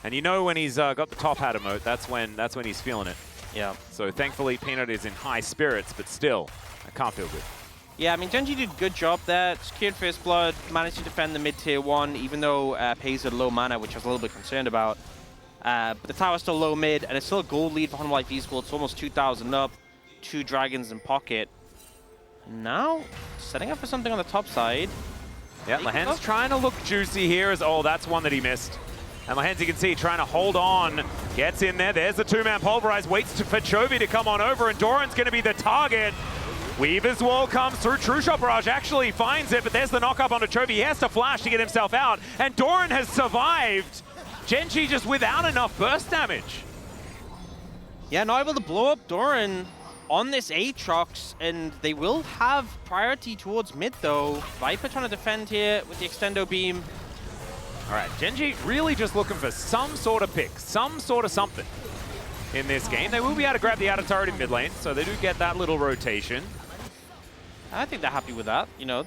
And you know when he's got the top hat emote, that's when he's feeling it. Yeah. So thankfully, Peanut is in high spirits, but still, I can't feel good. Yeah, I mean, GENG did a good job there. Secured first blood, managed to defend the mid-tier 1, even though Pays had low mana, which I was a little bit concerned about. But the tower's still low mid, and it's still a gold lead for Honor Life Esports, almost 2,000 up, 2 dragons in pocket. And now, setting up for something on the top side. Yeah, Lahen's trying to look juicy here as, oh, that's one that he missed. And Lahen's, you can see, trying to hold on, gets in there. There's the 2-man pulverize, waits for Chovy to come on over, and Doran's going to be the target. Weaver's wall comes through. True Shot Barrage actually finds it, but there's the knock-up onto Chovy. He has to flash to get himself out, and Doran has survived. GENG just without enough burst damage. Yeah, not able to blow up Doran on this Aatrox, and they will have priority towards mid, though. Viper trying to defend here with the Extendo Beam. All right, GENG really just looking for some sort of pick, some sort of something in this game. They will be able to grab the outer turret in mid lane, so they do get that little rotation. I think they're happy with that, you know.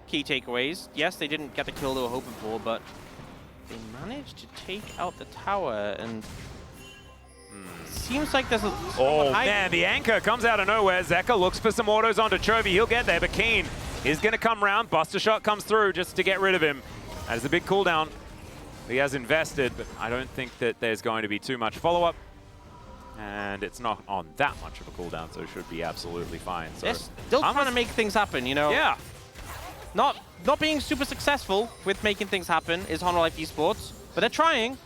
Key takeaways. Yes, they didn't get the kill they were hoping for, but they managed to take out the tower, and seems like there's a... Oh, man, the anchor comes out of nowhere. Zekka looks for some autos onto Chovy. He'll get there, but Keen is going to come round. Buster Shot comes through just to get rid of him. That is a big cooldown. He has invested, but I don't think that there's going to be too much follow-up. And it's not on that much of a cooldown, so it should be absolutely fine. So they're still trying to make things happen, you know? Yeah. Not being super successful with making things happen is Honor Life Esports, but they're trying.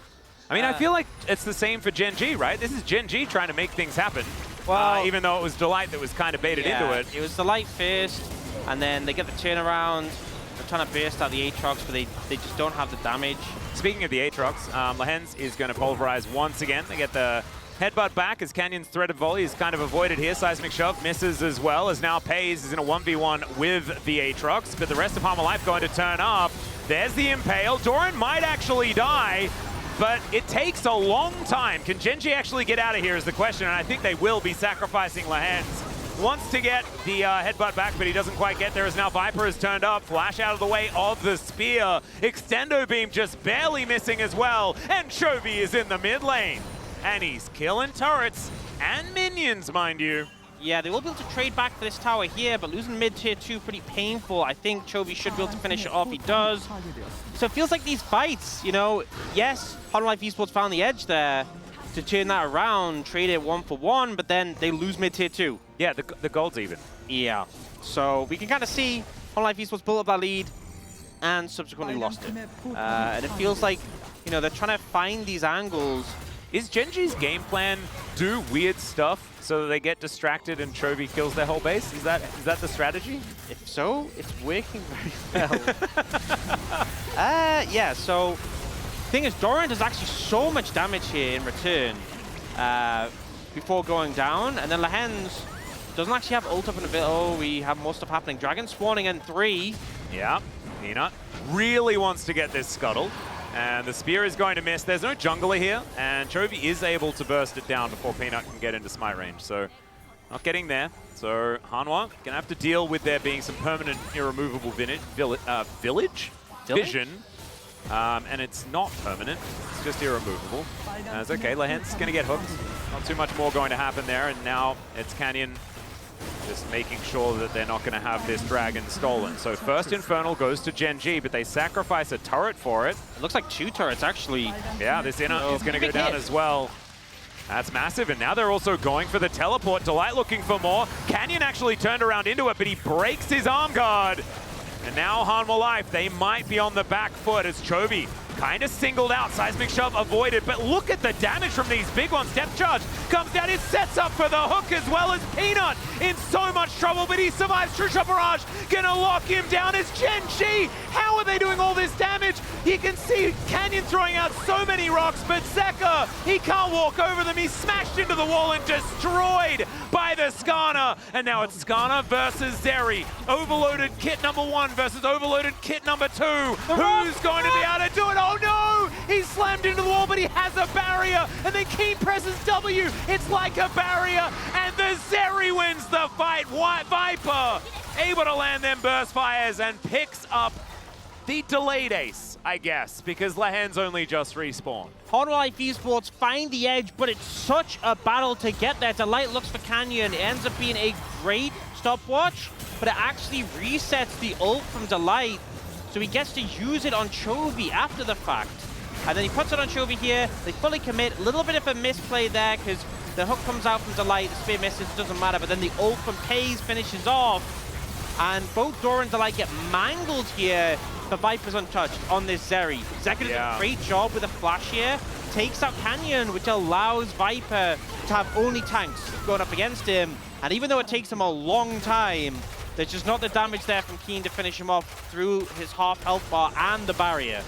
I mean, I feel like it's the same for GENG, right? This is GENG trying to make things happen. Well, even though it was Delight that was kind of baited into it. It was Delight first, and then they get the turnaround. They're trying to burst out the Aatrox, but they just don't have the damage. Speaking of the Aatrox, Lahen's is going to pulverize once again. They get the headbutt back as Canyon's threaded volley is kind of avoided here. Seismic Shove misses as well, as now Pays is in a 1v1 with the Aatrox, but the rest of Harmer Life going to turn up. There's the Impale. Doran might actually die, but it takes a long time. Can GENG actually get out of here is the question, and I think they will be sacrificing Lahen's. Wants to get the headbutt back, but he doesn't quite get there as now Viper has turned up. Flash out of the way of the spear. Extendo Beam just barely missing as well, and Chovy is in the mid lane. And he's killing turrets and minions, mind you. Yeah, they will be able to trade back for this tower here, but losing mid-tier 2 pretty painful. I think Chovy should be able to finish it off. He does. So it feels like these fights, you know, yes, Honor Life Esports found the edge there to turn that around, trade it 1-for-1, but then they lose mid-tier 2. Yeah, the gold's even. Yeah. So we can kind of see Honor Life Esports built up that lead and subsequently lost it. And it feels like, you know, they're trying to find these angles. Is GENG's game plan do weird stuff so that they get distracted and Chovy kills their whole base? Is that the strategy? If so, it's working very well. Yeah, so thing is, Doran does actually so much damage here in return before going down, and then Lahen's doesn't actually have ult up in a bit. Oh, we have more stuff happening. Dragon spawning in 3. Yeah, Peanut really wants to get this scuttle. And the spear is going to miss. There's no jungler here, and Chovy is able to burst it down before Peanut can get into smite range. So, not getting there. So, Hanwha gonna have to deal with there being some permanent irremovable vision. And it's not permanent, it's just irremovable. It's okay, Lahen's gonna get hooked. Not too much more going to happen there, and now it's Canyon just making sure that they're not going to have this dragon stolen. So first Infernal goes to GENG, but they sacrifice a turret for it. It looks like 2 turrets, actually. Yeah, this inner is going to go down as well. That's massive, and now they're also going for the teleport. Delight looking for more. Canyon actually turned around into it, but he breaks his arm guard. And now Hanwha Life, they might be on the back foot as Chovy kind of singled out. Seismic Shove avoided, but look at the damage from these big ones. Depth Charge comes down, it sets up for the hook as well as Peanut in so much trouble, but he survives. True Shot Barrage gonna lock him down as GENG. How are they doing all this damage? You can see Canyon throwing out so many rocks, but Zeka, he can't walk over them. He's smashed into the wall and destroyed by the Skarner. And now it's Skarner versus Zeri. Overloaded kit number 1 versus overloaded kit number 2. Who's going to be able to do it? Oh no! He's slammed into the wall, but he has a barrier. And then Keen presses W. It's like a barrier. And the Zeri wins the fight. White Viper able to land them burst fires and picks up the delayed ace, I guess, because Lahen's only just respawned. Life Esports find the edge, but it's such a battle to get there. Delight looks for Canyon. It ends up being a great stopwatch, but it actually resets the ult from Delight, so he gets to use it on Chovy after the fact. And then he puts it on Chovy here. They fully commit. A little bit of a misplay there, because the hook comes out from Delight. The spear misses, doesn't matter, but then the ult from Pays finishes off. And both Dora and Delight get mangled here. The Viper's untouched on this Zeri. Zeka does a great job with a flash here. Takes out Canyon, which allows Viper to have only tanks going up against him. And even though it takes him a long time, there's just not the damage there from Keen to finish him off through his half health bar and the barrier.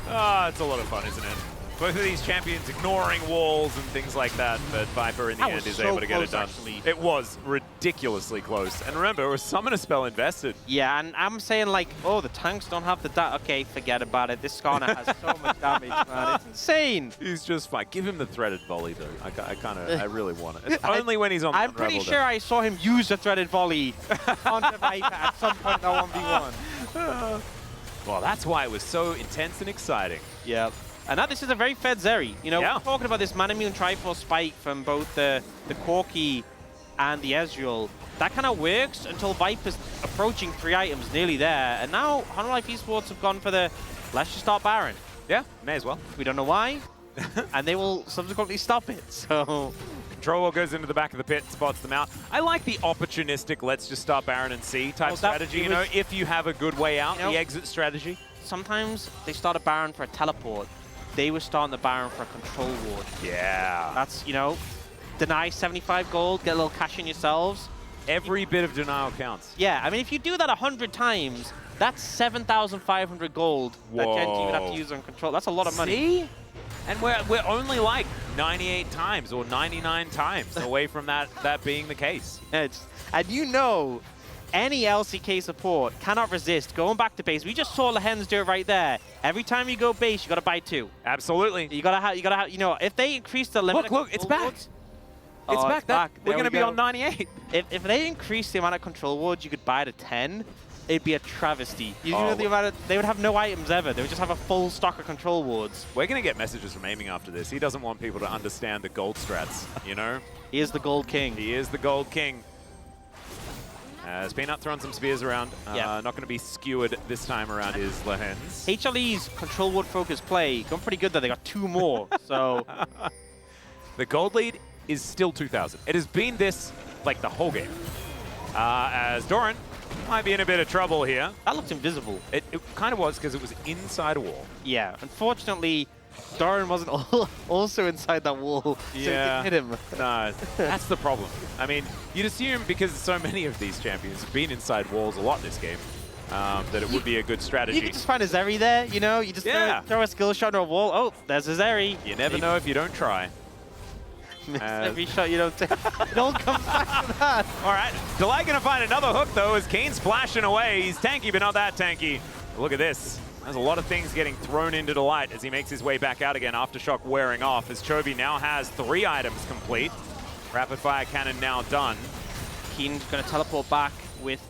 It's a lot of fun, isn't it? Both of these champions ignoring walls and things like that, but Viper in the end is able to get it done. Actually. It was ridiculously close. And remember, it was Summoner Spell invested. Yeah, and I'm saying like, oh, the tanks don't have the damage. Okay, forget about it. This Skarner has so much damage, man. It's insane. He's just fine. Give him the threaded volley, though. I really want it. It's only when he's on I'm pretty sure I saw him use the threaded volley onto Viper at some point in the 1v1. Well, that's why it was so intense and exciting. Yep. And now this is a very fed Zeri. You know, Yeah. we're talking about this Manamune Triforce spike from both the Corki and the Ezreal. That kind of works until Viper's approaching 3 items, nearly there. And now Life Esports have gone for the, let's just start Baron. Yeah, may as well. We don't know why. And they will subsequently stop it, so... Control goes into the back of the pit, spots them out. I like the opportunistic, let's just start Baron and see type strategy, you know, if you have a good way out, the exit strategy. Sometimes they start a Baron for a teleport. They were starting the Baron for a control ward. Yeah. That's, you know, deny 75 gold, get a little cash in yourselves. Every bit of denial counts. Yeah, I mean, if you do that 100 times, that's 7,500 gold that GENG would have to use on control. That's a lot of money. See? And we're only like 98 times or 99 times away from that being the case. And you know, any LCK support cannot resist going back to base. We just saw Lahen's do it right there. Every time you go base, you got to buy 2. Absolutely. You gotta have, you know, if they increase the limit. Look, it's back. Oh, it's back. We're going to be go. on 98. If they increase the amount of control wards you could buy to 10, it'd be a travesty. You know the amount of, they would have no items ever. They would just have a full stock of control wards. We're going to get messages from Aiming after this. He doesn't want people to understand the gold strats, you know? He is the gold king. He is the gold king. As Peanut throwing some spears around. Not going to be skewered this time around is Lahen's. HLE's control ward focused play going pretty good there. They got 2 more. So the gold lead is still 2,000. It has been this like the whole game. As Doran might be in a bit of trouble here. That looked invisible. It kind of was because it was inside a wall. Yeah. Unfortunately, Doran wasn't also inside that wall, so it didn't hit him. No, that's the problem. I mean, you'd assume because so many of these champions have been inside walls a lot this game, that it would be a good strategy. You could just find a Zeri there, you know? You just throw a skill shot on a wall. Oh, there's a Zeri. You never know if you don't try. Every shot you don't take. It all comes back to that. All right, Delay gonna find another hook though as Kane's flashing away. He's tanky, but not that tanky. Look at this. There's a lot of things getting thrown into Delight as he makes his way back out again. Aftershock wearing off as Chovy now has 3 items complete. Rapid fire cannon now done. Keen's gonna teleport back with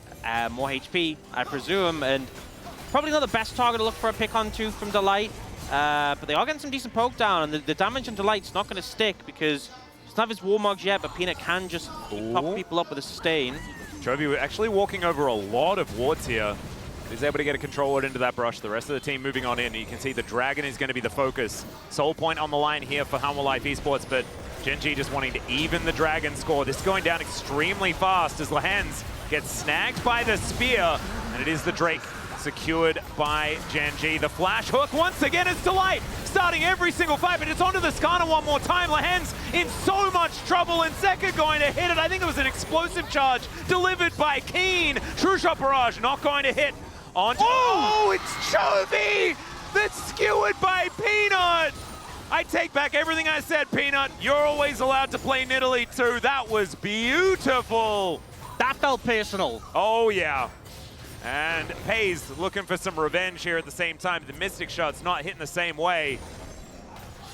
more HP, I presume, and probably not the best target to look for a pick onto from Delight. But they are getting some decent poke down, and the damage on Delight's not going to stick because he doesn't have his Warmogs yet, but Peanut can just pop people up with a sustain. Chovy actually walking over a lot of wards here. He's able to get a control ward into that brush. The rest of the team moving on in. You can see the Dragon is going to be the focus. Soul Point on the line here for Life Esports, but GENG just wanting to even the Dragon score. This is going down extremely fast as Lahen's gets snagged by the spear, and it is the Drake secured by GENG. The flash hook once again is Delight, starting every single fight, but it's onto the Skarner one more time. Lahen's in so much trouble, and Zeka going to hit it. I think it was an explosive charge delivered by Keen. True Shot Barrage not going to hit on. Oh, it's Chovy that's skewered by Peanut. I take back everything I said, Peanut. You're always allowed to play Nidalee too. That was beautiful. That felt personal. Oh, yeah. And Pays looking for some revenge here at the same time. The Mystic Shot's not hitting the same way.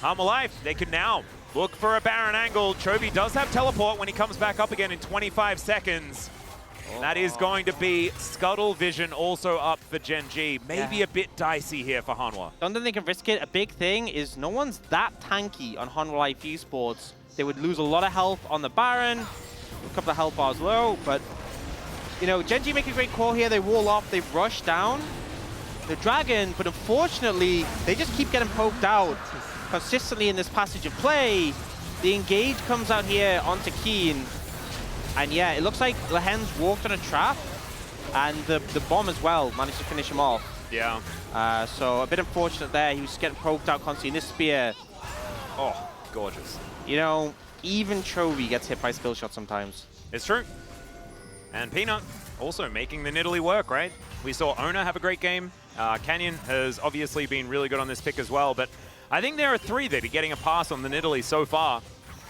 Life, they can now look for a Baron angle. Chovy does have teleport when he comes back up again in 25 seconds. And that is going to be Scuttle Vision also up for GENG. Maybe a bit dicey here for Hanwha. Don't think they can risk it. A big thing is no one's that tanky on Hanwha Life Esports. They would lose a lot of health on the Baron, a couple of health bars low, but you know, GENG make a great call here. They wall off, they rush down the Dragon, but unfortunately, they just keep getting poked out consistently in this passage of play. The engage comes out here onto Keen. And yeah, it looks like Lahen's walked on a trap, and the bomb as well managed to finish him off. Yeah. So a bit unfortunate there. He was getting poked out constantly. This spear, oh, gorgeous. You know, even Chovy gets hit by skill shots sometimes. It's true. And Peanut also making the Nidalee work, right? We saw Ona have a great game. Canyon has obviously been really good on this pick as well, but I think there are 3 that are getting a pass on the Nidalee so far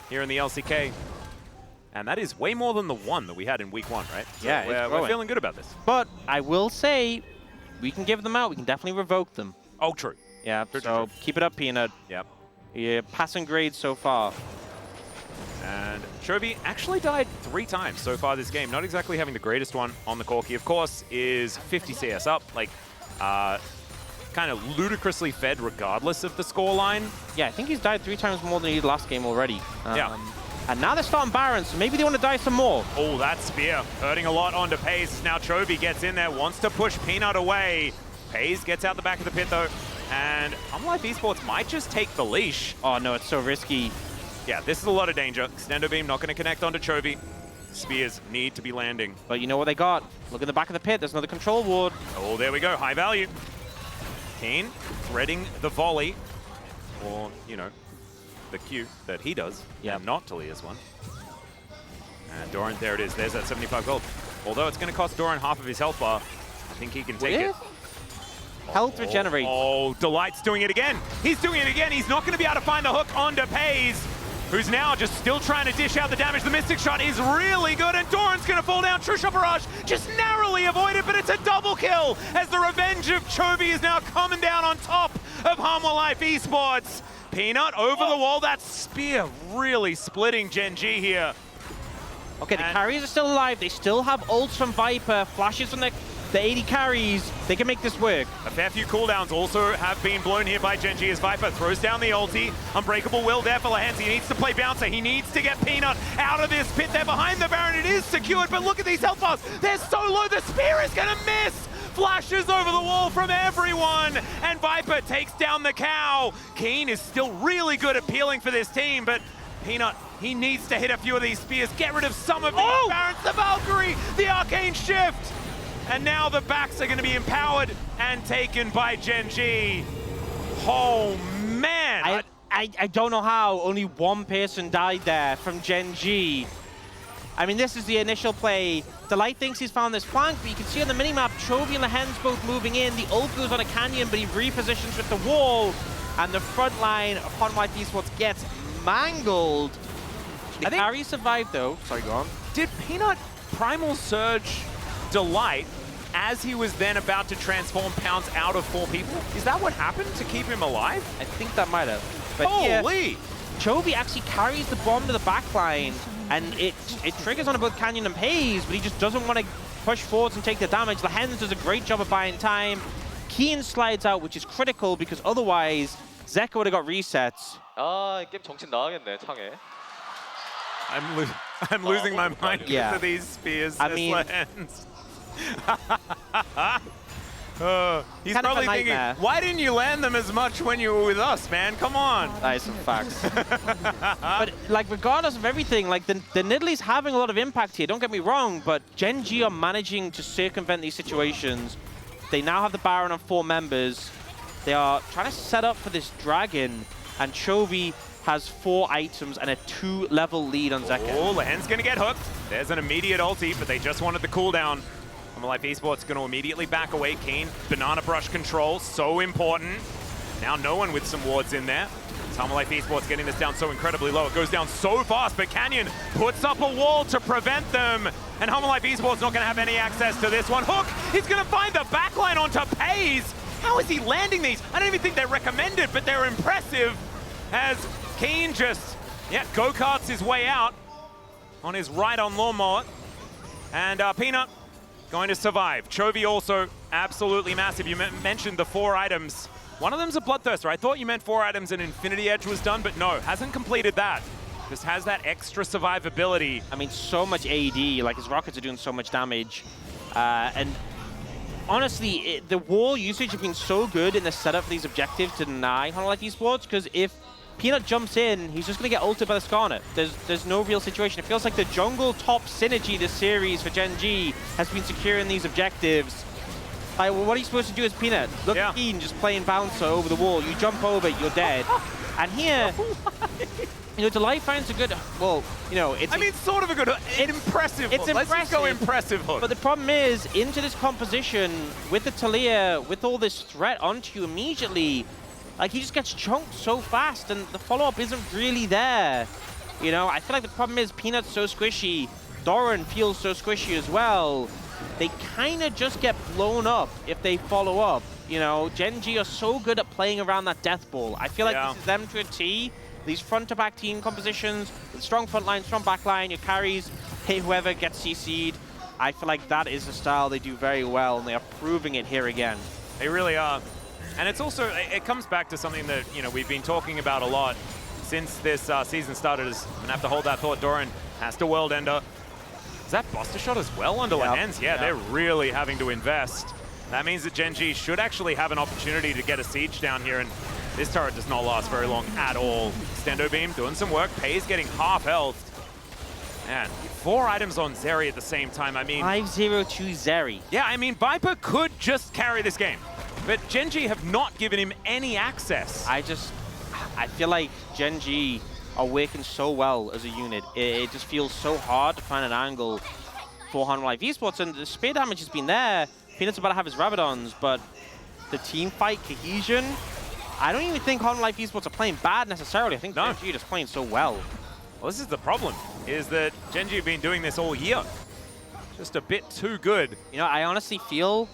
here in the LCK. And that is way more than the 1 that we had in week 1, right? So yeah, we're feeling good about this. But I will say, we can give them out. We can definitely revoke them. Oh, true. Yeah, so keep it up, Peanut. Yep. Yeah, passing grades so far. And Chovy actually died 3 times so far this game. Not exactly having the greatest one on the Corki. Of course, is 50 CS up. Like, kind of ludicrously fed regardless of the scoreline. Yeah, I think he's died 3 times more than he did last game already. Yeah. And now they're starting Baron, so maybe they want to die some more. Oh, that spear hurting a lot onto Pays. Now Chovy gets in there, wants to push Peanut away. Pays gets out the back of the pit though. And Life Esports might just take the leash. Oh no, it's so risky. Yeah, this is a lot of danger. Extendo Beam not going to connect onto Chovy. Spears need to be landing. But you know what they got? Look in the back of the pit, there's another control ward. Oh, there we go, high value. Keen threading the volley. Or, you know, the Q that he does, and not Talia's one. And Doran, there it is. There's that 75 gold. Although it's going to cost Doran half of his health bar, I think he can take it. Health regenerate. Oh, Delight's doing it again. He's doing it again. He's not going to be able to find the hook onto Pays, who's now just still trying to dish out the damage. The Mystic Shot is really good, and Doran's going to fall down. True Shot Barrage just narrowly avoided, but it's a double kill as the revenge of Chovy is now coming down on top of Hanwha Life Esports. Peanut over the wall. That spear really splitting GENG here. Okay, the carries are still alive. They still have ults from Viper, flashes from the 80 carries. They can make this work. A fair few cooldowns also have been blown here by GENG as Viper throws down the ulti. Unbreakable will there for Lahen's. He needs to play bouncer. He needs to get Peanut out of this pit. They're behind the Baron. It is secured, but look at these health bars. They're so low. The spear is going to miss. Flashes over the wall from everyone, and Viper takes down the cow. Keen is still really good at peeling for this team, but Peanut, he needs to hit a few of these spears, get rid of some of these Barons. The Valkyrie, the Arcane Shift, and now the backs are going to be empowered and taken by GENG. Oh man! I don't know how only 1 person died there from GENG. I mean, this is the initial play. Delight thinks he's found this flank, but you can see on the minimap, Chovy and Lahen's both moving in. The ult goes on a Canyon, but he repositions with the wall. And the front line of Hanwha Life Esports gets mangled. The carry survived, though. Sorry, go on. Did Peanut Primal Surge Delight as he was then about to transform Pounce out of 4 people? Is that what happened to keep him alive? I think that might have. But holy! Yeah, Chovy actually carries the bomb to the back line, and it triggers on both Canyon and Pays, but he just doesn't want to push forwards and take the damage. Lahen's does a great job of buying time. Keen slides out, which is critical, because otherwise, Zeka would have got resets. 게임 정신 나가겠네, 창에. I'm losing my mind to these spears. I mean, he's probably thinking, why didn't you land them as much when you were with us, man? Come on. That is some facts. But like, regardless of everything, like the Nidalee's having a lot of impact here. Don't get me wrong, but GENG are managing to circumvent these situations They now have the Baron on 4 members. They are trying to set up for this dragon, and Chovy has 4 items and a 2-level lead on Zeka. Oh, Lehen's gonna get hooked. There's an immediate ulti, but they just wanted the cooldown. Life Esports gonna immediately back away. Keen, banana brush control, so important. Now no one with some wards in there. Life Esports getting this down so incredibly low. It goes down so fast, but Canyon puts up a wall to prevent them. And Life Esports not gonna have any access to this one. Hook, he's gonna find the backline onto Pays. How is he landing these? I don't even think they're recommended, but they're impressive. As Keen just, go-karts his way out on his right on Lawnmower. And Peanut going to survive. Chovy also absolutely massive. You mentioned the 4 items. One of them's a Bloodthirster. I thought you meant 4 items and Infinity Edge was done, but no, hasn't completed that. Just has that extra survivability. I mean, so much AD, like his rockets are doing so much damage. And honestly, the wall usage has been so good in the setup for these objectives to deny Life Esports, because if Peanut jumps in, he's just going to get ulted by the Skarnet. There's no real situation. It feels like the jungle top synergy this series for GENG has been securing these objectives. Like, well, what are you supposed to do as Peanut? Look at Keen just playing bouncer over the wall. You jump over, you're dead. And here, you know, Delight finds a good, well, you know, it's... I mean, sort of a good, impressive hook. Let's just go impressive hook. But the problem is, into this composition, with the Talia, with all this threat onto you immediately, like, he just gets chunked so fast, and the follow-up isn't really there. You know, I feel like the problem is Peanut's so squishy, Doran feels so squishy as well. They kind of just get blown up if they follow up. You know, GENG are so good at playing around that death ball. I feel like this is them to a T. These front-to-back team compositions, with strong front line, strong back line, your carries, hit whoever gets CC'd. I feel like that is the style they do very well, and they are proving it here again. They really are. And it's also, it comes back to something that, you know, we've been talking about a lot since this season started. Is I'm gonna have to hold that thought. Doran has to World Ender. Is that Buster Shot as well under Lehen's? Yeah, they're really having to invest. That means that GENG should actually have an opportunity to get a siege down here, and this turret does not last very long at all. Stendo Beam doing some work. Pays getting half health. Man, 4 items on Zeri at the same time. I mean... 5-0 to Zeri. Yeah, I mean, Viper could just carry this game. But GENG have not given him any access. I feel like GENG are working so well as a unit. It just feels so hard to find an angle for Life Esports, and the spear damage has been there. Peanut's about to have his Rabadons, but the team fight cohesion, I don't even think Life Esports are playing bad necessarily. I think GENG are just playing so well. Well, this is the problem, is that GENG have been doing this all year. Just a bit too good. You know, I honestly feel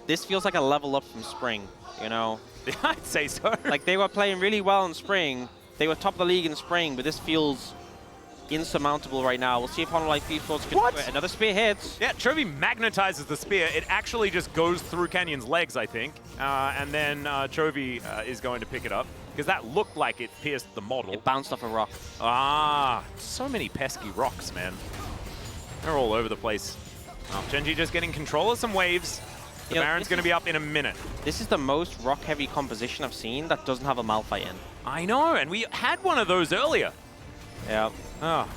this feels like a level up from Spring, you know? I'd say so. Like, they were playing really well in Spring. They were top of the league in Spring, but this feels insurmountable right now. We'll see if Life Esports can do it. Another spear hits. Yeah, Chovy magnetizes the spear. It actually just goes through Canyon's legs, I think. And then Chovy is going to pick it up, because that looked like it pierced the model. It bounced off a rock. Ah, so many pesky rocks, man. They're all over the place. Oh, GENG just getting control of some waves. The Baron's going to be up in a minute. This is the most rock-heavy composition I've seen that doesn't have a Malphite in. I know, and we had one of those earlier. Yeah. Oh.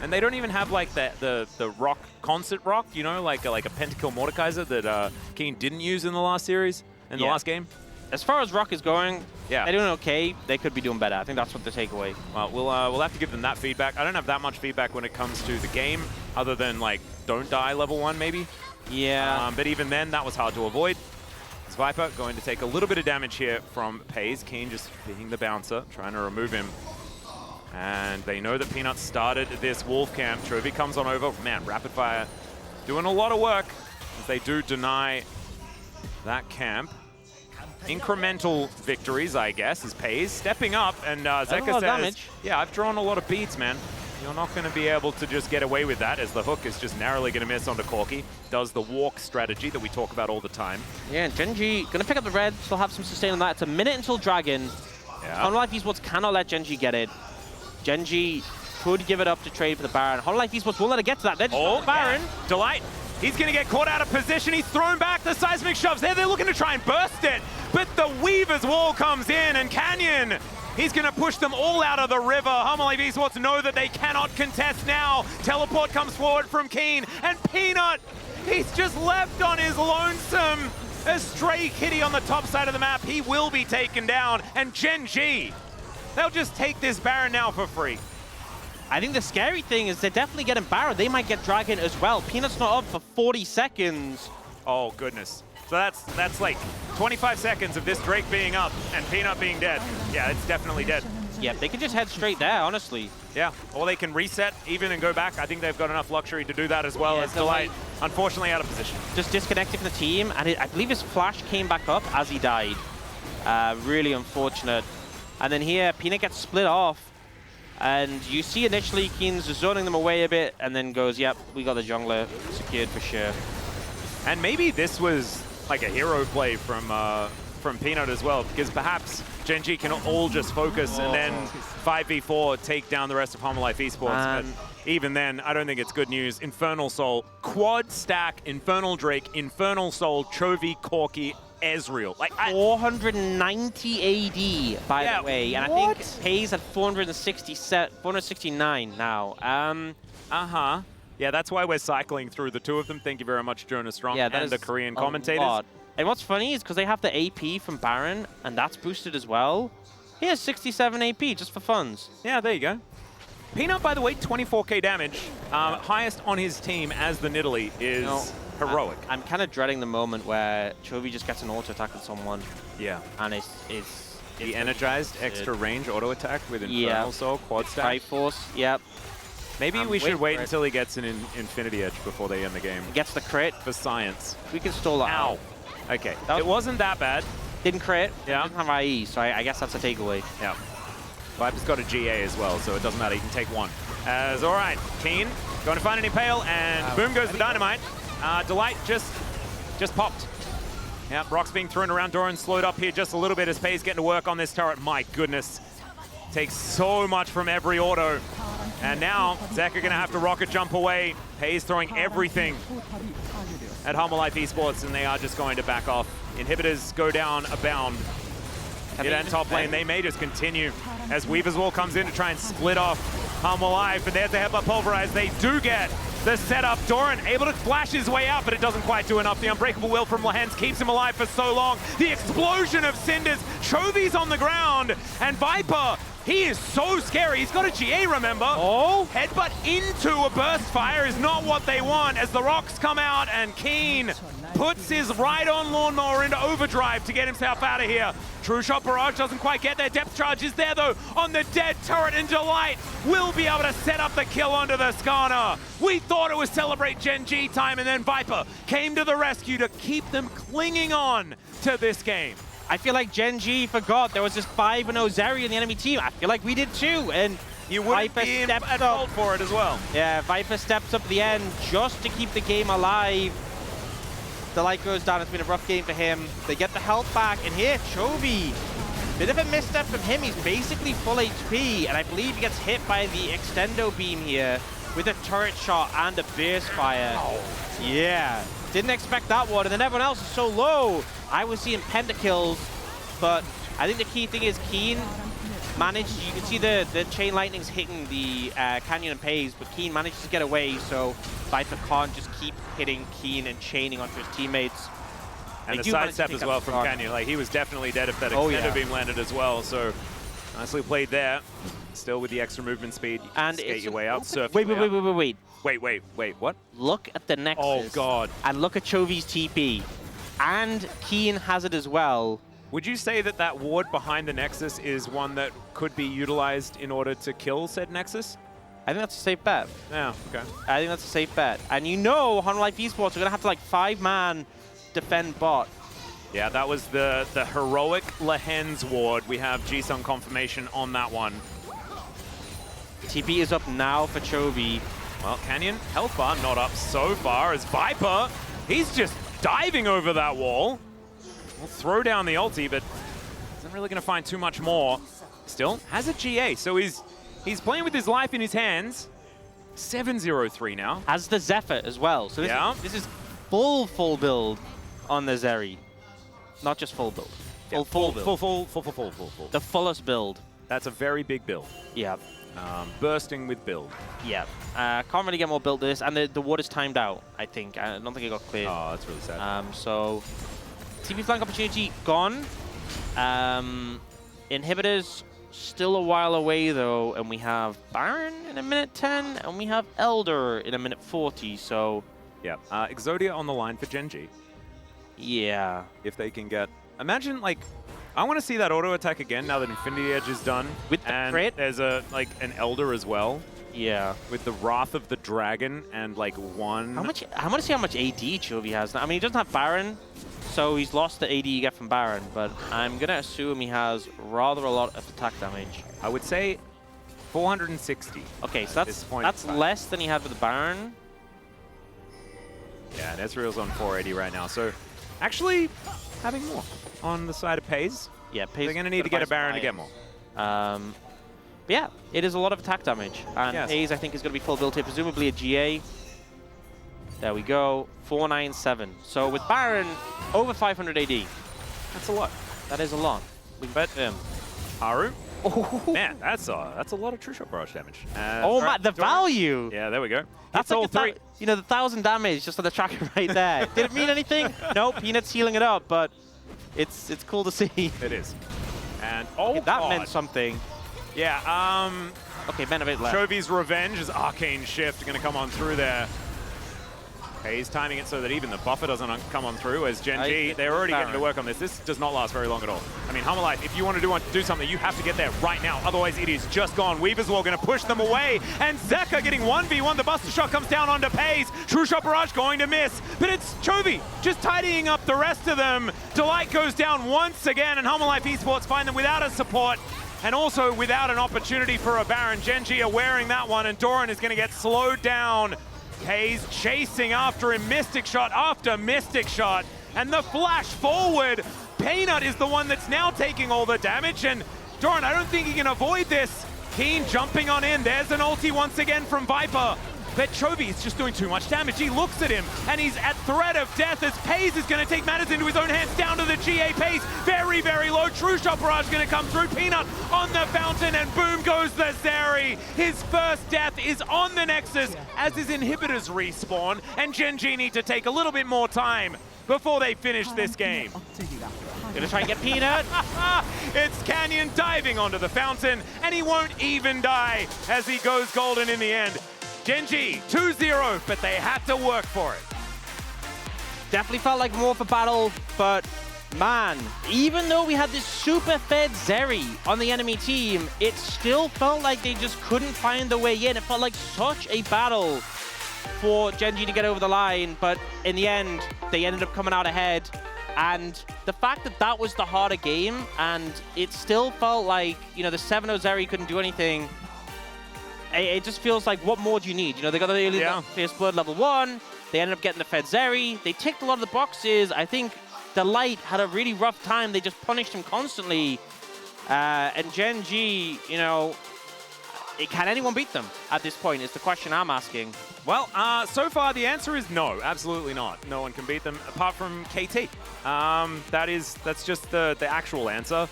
And they don't even have like the rock, concert rock, you know, like a Pentakill Mordekaiser that Keen didn't use in the last series, in the last game. As far as rock is going, they're doing okay. They could be doing better. I think that's what the takeaway. Well, we'll have to give them that feedback. I don't have that much feedback when it comes to the game, other than like don't die level 1 maybe. Yeah. But even then, that was hard to avoid. Viper going to take a little bit of damage here from Pays. Keen just being the bouncer, trying to remove him. And they know that Peanut started this wolf camp. Chovy comes on over. Man, rapid fire doing a lot of work as they do deny that camp. Incremental victories, I guess, is Pays stepping up. And Zeka says, yeah, I've drawn a lot of beads, man. You're not going to be able to just get away with that, as the hook is just narrowly going to miss onto Corki. Does the walk strategy that we talk about all the time. Yeah, and GENG going to pick up the red. Still have some sustain on that. It's a minute until Dragon. Life Esports cannot let GENG get it. GENG could give it up to trade for the Baron. Life Esports won't let it get to that. They're just Baron. Delight. He's going to get caught out of position. He's thrown back. The seismic shoves there. They're looking to try and burst it. But the Weaver's Wall comes in, and Canyon, he's going to push them all out of the river. Life Esports know that they cannot contest now. Teleport comes forward from Keen, and Peanut, He's just left on his lonesome. A stray kitty on the top side of the map. He will be taken down. And GENG, they'll just take this Baron now for free. I think the scary thing is they're definitely getting Baron. They might get Dragon as well. Peanut's not up for 40 seconds. Oh, goodness. So that's like 25 seconds of this Drake being up and Peanut being dead. Yeah, it's definitely dead. Yeah, they can just head straight there, honestly. Yeah, or they can reset even and go back. I think they've got enough luxury to do that as well as Delight. Unfortunately, out of position. Just disconnected from the team, and I believe his flash came back up as he died. Really unfortunate. And then here, Peanut gets split off, and you see initially Keen's zoning them away a bit, and then goes, yep, we got the jungler secured for sure. And maybe this was like a hero play from Peanut as well, because perhaps GENG can all just focus and then 5v4 take down the rest of Life Esports. But even then, I don't think it's good news. Infernal Soul, quad stack, Infernal Drake, Infernal Soul, Chovy, Corki, Ezreal. Like 490 AD, by the way. And I think Pays at 469 now. Yeah, that's why we're cycling through the two of them. Thank you very much, Jonas Strong, and the Korean commentators. And what's funny is because they have the AP from Baron, and that's boosted as well. He has 67 AP just for funds. Yeah, there you go. Peanut, by the way, 24k damage. Highest on his team as the Nidalee is heroic. I'm kind of dreading the moment where Chovy just gets an auto attack on someone. Yeah. And it's the energized extra range auto attack with Infernal Soul, quad stack. Triforce, yep. Maybe we should wait until he gets an Infinity Edge before they end the game. Gets the crit. For science. We can stall that. Ow. Okay, it wasn't that bad. Didn't crit. Yeah. Didn't have IE, so I guess that's a takeaway. Yeah. Viper's got a GA as well, so it doesn't matter. He can take one. As all right, Keen going to find an Impale, and boom goes the Dynamite. Delight just popped. Yeah, Brock's being thrown around. Doran slowed up here just a little bit as Pay's getting to work on this turret. My goodness. Takes so much from every auto. And now, Zek are going to have to rocket jump away. Pay's throwing everything at Life Esports, and they are just going to back off. Inhibitors go down a bound. Mid and top lane, they may just continue as Weaver's Wall comes in to try and split off Life, and there's the headbutt pulverize. They do get the setup. Doran able to flash his way out, but it doesn't quite do enough. The Unbreakable Will from Lehens keeps him alive for so long. The explosion of cinders. Chovy's on the ground, and Viper, he is so scary. He's got a GA, remember? Oh! Headbutt into a burst fire is not what they want as the rocks come out, and Keen puts his right-on lawnmower into overdrive to get himself out of here. True Shot Barrage doesn't quite get there. Depth Charge is there, though, on the dead turret, and Delight will be able to set up the kill onto the Skarner. We thought it was Celebrate GENG time, and then Viper came to the rescue to keep them clinging on to this game. I feel like GENG forgot there was this 5-0 Zeri in the enemy team. I feel like we did too, and you wouldn't be at fault for it as well. Yeah, Viper steps up at the end just to keep the game alive. The light goes down. It's been a rough game for him. They get the health back, and here, Chovy. Bit of a misstep from him. He's basically full HP, and I believe he gets hit by the extendo beam here with a turret shot and a burst fire. Oh. Yeah, didn't expect that one, and then everyone else is so low. I was seeing pentakills, but I think the key thing is Keen managed, you can see the chain lightnings hitting the Canyon and Pays, but Keen manages to get away, so Viper can't just keep hitting Keen and chaining onto his teammates. And the sidestep as well from Canyon. Like, he was definitely dead if that extender beam landed as well, so nicely played there. Still with the extra movement speed, you can skate your way out, surf Wait, what? Look at the Nexus. Oh, God. And look at Chovy's TP. And Keen has it as well. Would you say that that ward behind the Nexus is one that could be utilized in order to kill said Nexus? I think that's a safe bet. Yeah, okay. I think that's a safe bet. And you know Life Esports are going to have to, like, 5-man defend bot. Yeah, that was the heroic Lehens ward. We have G-Sun confirmation on that one. TP is up now for Chovy. Well, Canyon, health bar not up so far as Viper, he's just diving over that wall. We'll throw down the ulti, but isn't really going to find too much more. Still has a GA, so he's playing with his life in his hands. 7-0-3 now. Has the Zephyr as well. So this is full build on the Zeri. Not just full build. Full build. Full. The fullest build. That's a very big build. Yeah. Bursting with build. Yeah. Can't really get more build to this, and the ward is timed out, I think. I don't think it got cleared. Oh, that's really sad. So, TP flank opportunity gone. Inhibitors still a while away, though, and we have Baron in a minute 10, and we have Elder in a minute 40, so... Yeah, Exodia on the line for GENG. Yeah. If they can get... Imagine, like... I want to see that auto attack again now that Infinity Edge is done. With the and crit? There's an Elder as well. Yeah. With the Wrath of the Dragon and like one... I want to see how much AD Chovy has now. I mean, he doesn't have Baron, so he's lost the AD you get from Baron, but I'm going to assume he has rather a lot of attack damage. I would say 460. Okay, so that's less than he had with the Baron. Yeah, and Ezreal's on 480 right now, so actually having more on the side of Pays. Yeah, Pays. They're going to need to get a Baron to get more. But yeah, it is a lot of attack damage. And yes. Pays, I think, is going to be full build here, presumably a GA. There we go, 497. So with Baron, over 500 AD. That's a lot. That is a lot. But Haru, oh. man, that's a lot of True Shot barrage damage. Oh my, the value! Yeah, there we go. That's all like three. You know, the 1,000 damage just on the tracker right there. Did it mean anything? No, Peanut's healing it up, but it's cool to see. It is. And okay, that meant something. Yeah, okay, meant a bit less. Chovy's Revenge is Arcane Shift going to come on through there. Okay, he's timing it so that even the buffer doesn't come on through as GENG, they're already getting to work on this. This does not last very long at all. I mean, Hummerlight, if you want to do something, you have to get there right now. Otherwise, it is just gone. Weaver's Wall going to push them away. And Zeka getting 1v1. The Buster Shot comes down onto Pays. True Shot Barrage going to miss. But it's Chovy just tidying up the rest of them. Delight goes down once again, and Hummerlight Esports find them without a support. And also without an opportunity for a Baron. GENG are wearing that one, and Doran is going to get slowed down. Pays chasing after him, Mystic Shot after Mystic Shot, and the flash forward. Peanut is the one that's now taking all the damage, and Doran, I don't think he can avoid this. Keen jumping on in, there's an ulti once again from Viper. But Chovy is just doing too much damage. He looks at him, and he's at threat of death as Pays is going to take matters into his own hands down to the GA. Pays very, very low. True Shot Barrage going to come through. Peanut on the fountain, and boom goes the Zeri. His first death is on the Nexus as his inhibitors respawn, and GENG need to take a little bit more time before they finish this game. Gonna try and get Peanut. It's Canyon diving onto the fountain, and he won't even die as he goes golden in the end. GENG 2-0, but they had to work for it. Definitely felt like more of a battle, but man, even though we had this super fed Zeri on the enemy team, it still felt like they just couldn't find the way in. It felt like such a battle for GENG to get over the line, but in the end, they ended up coming out ahead. And the fact that that was the harder game, and it still felt like, you know, the 7-0 Zeri couldn't do anything. It just feels like, what more do you need? You know, they got the early Fierce Blood level 1. They ended up getting the Fed Zeri. They ticked a lot of the boxes. I think Delight had a really rough time. They just punished him constantly. And GENG, you know, can anyone beat them at this point is the question I'm asking. Well, so far the answer is no, absolutely not. No one can beat them apart from KT. That's just the actual answer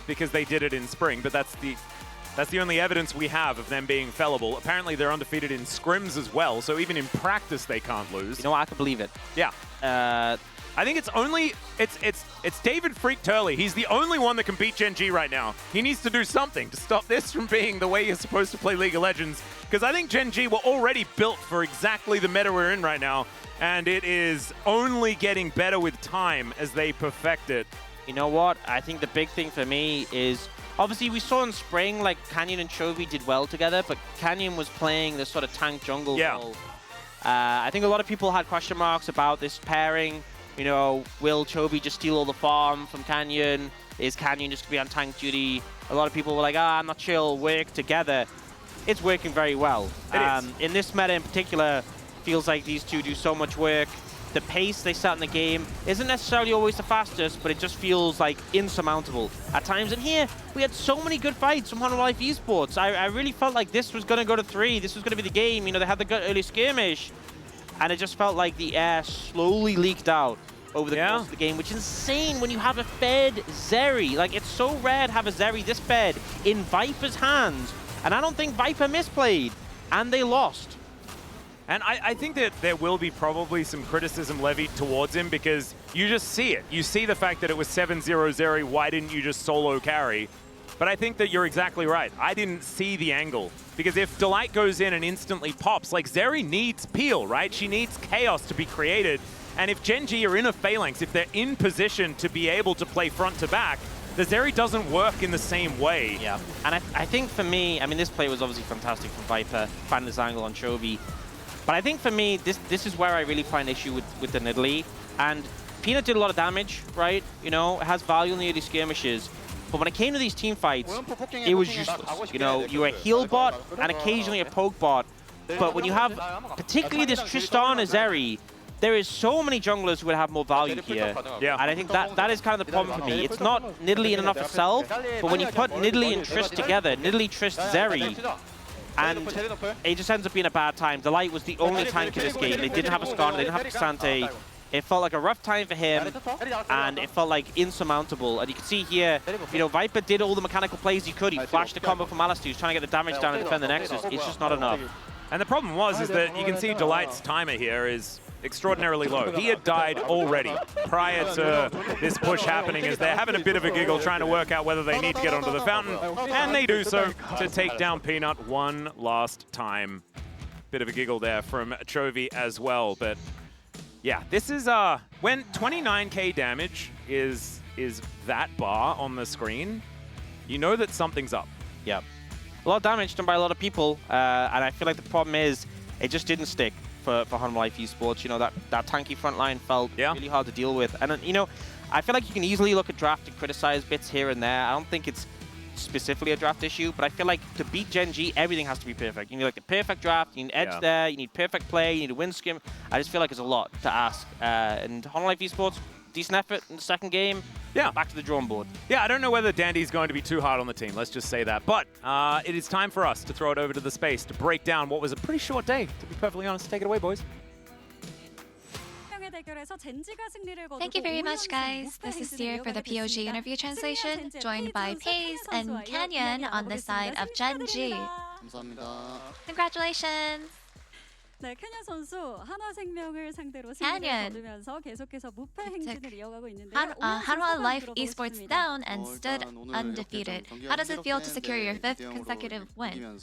because they did it in spring, but that's the only evidence we have of them being fallible. Apparently they're undefeated in scrims as well, so even in practice they can't lose. You know what, I can believe it. Yeah. I think it's David Freak Turley. He's the only one that can beat GENG right now. He needs to do something to stop this from being the way you're supposed to play League of Legends, because I think GENG were already built for exactly the meta we're in right now, and it is only getting better with time as they perfect it. You know what? I think the big thing for me is, obviously, we saw in spring, like, Canyon and Chovy did well together, but Canyon was playing this sort of tank jungle role. I think a lot of people had question marks about this pairing. You know, will Chovy just steal all the farm from Canyon? Is Canyon just going to be on tank duty? A lot of people were like, I'm not sure, we'll work together. It's working very well. It is. In this meta in particular, feels like these two do so much work. The pace they set in the game isn't necessarily always the fastest, but it just feels like insurmountable at times. And here, we had so many good fights from Life Esports. I really felt like this was going to go to 3. This was going to be the game. You know, they had the good early skirmish, and it just felt like the air slowly leaked out over the course of the game, which is insane when you have a fed Zeri. Like, it's so rare to have a Zeri this fed in Viper's hands And I don't think Viper misplayed, and they lost. And I think that there will be probably some criticism levied towards him because you just see it. You see the fact that it was 7-0-0, why didn't you just solo carry? But I think that you're exactly right. I didn't see the angle. Because if Delight goes in and instantly pops, like Zeri needs peel, right? She needs chaos to be created. And if GENG are in a phalanx, if they're in position to be able to play front to back, the Zeri doesn't work in the same way. Yeah, and I think for me, I mean, this play was obviously fantastic from Viper, finding this angle on Chovy. But I think for me, this is where I really find issue with the Nidalee. And Peanut did a lot of damage, right? You know, it has value in the early skirmishes. But when it came to these team fights, it was useless. You know, you were a heal bot and occasionally a poke bot. But when you have particularly this Tristan Zeri, there is so many junglers who would have more value here. Yeah. And I think that is kind of the problem for me. It's not Nidalee in and of itself, but when you put Nidalee and Trist together, Nidalee, Trist, Zeri, and it just ends up being a bad time. Delight was the only tank in this game. They didn't have a Skarner, they didn't have Xante. It felt like a rough time for him, and it felt like insurmountable. And you can see here, you know, Viper did all the mechanical plays he could. He flashed the combo from Alistair, he was trying to get the damage down and defend the Nexus. It's just not enough. And the problem is that you can see Delight's timer here is extraordinarily low. He had died already prior to this push happening as they're having a bit of a giggle trying to work out whether they need to get onto the fountain, and they do so to take down Peanut one last time. Bit of a giggle there from Chovy as well, but yeah, this is when 29k damage is that bar on the screen, you know that something's up. Yep. A lot of damage done by a lot of people, and I feel like the problem is it just didn't stick for Hanwha Life Esports. You know, that tanky front line felt really hard to deal with. And, you know, I feel like you can easily look at draft and criticize bits here and there. I don't think it's specifically a draft issue, but I feel like to beat GENG, everything has to be perfect. You need like the perfect draft, you need edge there, you need perfect play, you need a win skim. I just feel like it's a lot to ask. And Hanwha Life Esports, decent effort in the second game. Yeah, back to the drawing board. Yeah, I don't know whether Dandy's going to be too hard on the team, let's just say that. But it is time for us to throw it over to the space to break down what was a pretty short day, to be perfectly honest. Take it away, boys. Thank you very much, guys. This is Steer for the POG interview translation, joined by Pace and Canyon on the side of GENG. Congratulations! 네, 캐년 선수 한화생명을 상대로 Canyon. 승리를 거두면서 계속해서 무패 행진을 이어가고 있는데 Hanwha Life Esports down and stood undefeated. How does it feel to secure your 5th consecutive win?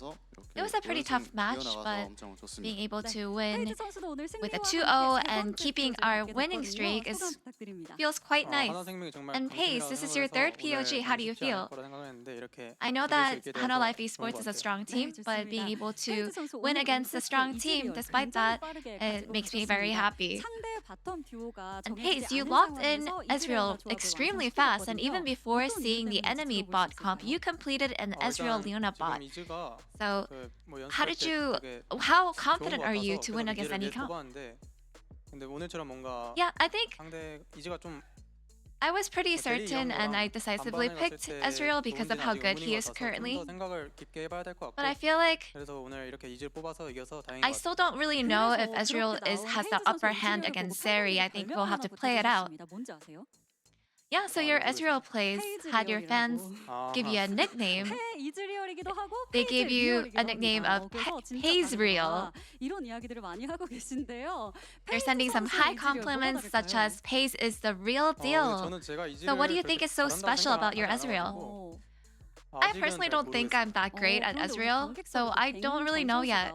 It was a pretty tough match, but being able to win with a 2-0 and keeping our winning streak feels quite nice. And Pace, this is your 3rd POG. How do you feel? I know that Hanwha Life Esports is a strong team, but being able to win against a strong team, despite that, it makes me very happy. And Pace, you locked in Ezreal extremely fast, and even before seeing the enemy bot comp, you completed an Ezreal Leona bot. So, how confident are you to win against any comp? Yeah, I think I was pretty certain and I decisively picked Ezreal because of how good he is currently. But I feel like I still don't really know if Ezreal has the upper hand against Zeri. I think we'll have to play it out. Yeah, so your Ezreal plays had your fans give you a nickname. They gave you a nickname of Pazereal. They're sending some high compliments such as Paze is the real deal. So what do you think is so special about your Ezreal? I personally don't think I'm that great at Ezreal, so I don't really know yet.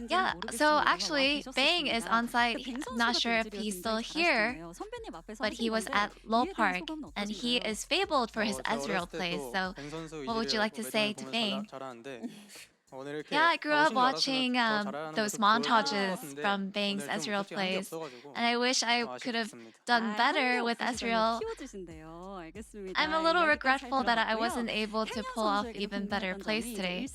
Yeah, so actually, Bang is on site. I'm not sure if he's still here, but he was at Low Park, and he is fabled for his Ezreal plays. So, what would you like to say to Bang? Yeah, I grew up watching those montages from Bang's Ezreal plays, and I wish I could have done better with Ezreal. I'm a little regretful that I wasn't able to pull off even better plays today.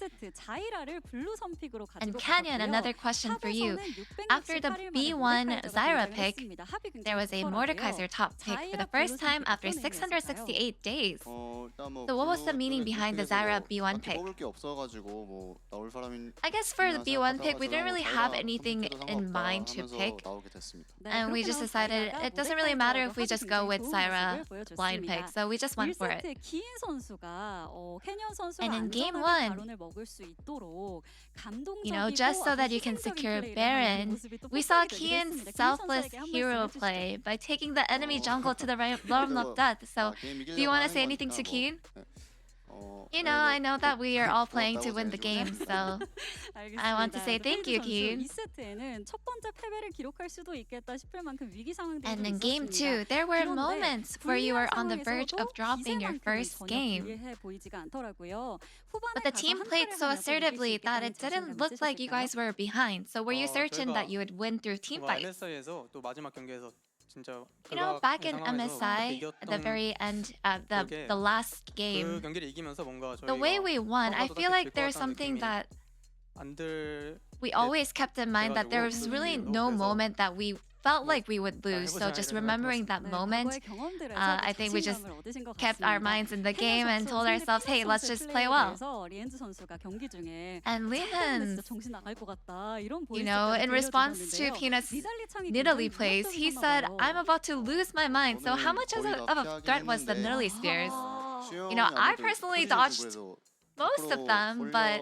And Canyon, another question for you. After the B1 Zyra pick, there was a Mordekaiser top pick for the first time after 668 days. So what was the meaning behind the Zyra B1 pick? I guess for the B1 pick, we didn't really have anything in mind to pick. And we just decided it doesn't really matter if we just go with Syra blind pick, so we just went for it. And in game 1, you know, just so that you can secure Baron, we saw Kian's selfless hero play by taking the enemy jungle to the realm of death. So, do you want to say anything to Kian? You know, I know that we are all playing to win the game, so I want to say thank you, Kian. And in game 2, there were moments where you were on the verge of dropping your first game. But the team played so assertively that it didn't look like you guys were behind. So were you certain that you would win through team fights? You know, back in MSI, at the very end, the last game, the way we won, I feel like there's something that we always kept in mind, that there was really no moment that we felt like we would lose. So just remembering that moment, I think we just kept our minds in the game and told ourselves, hey, let's just play well. And Lihan, you know, in response to Peanut's Nidalee plays, he said, I'm about to lose my mind. So how much of a threat was the Nidalee spears? You know, I personally dodged most of them, but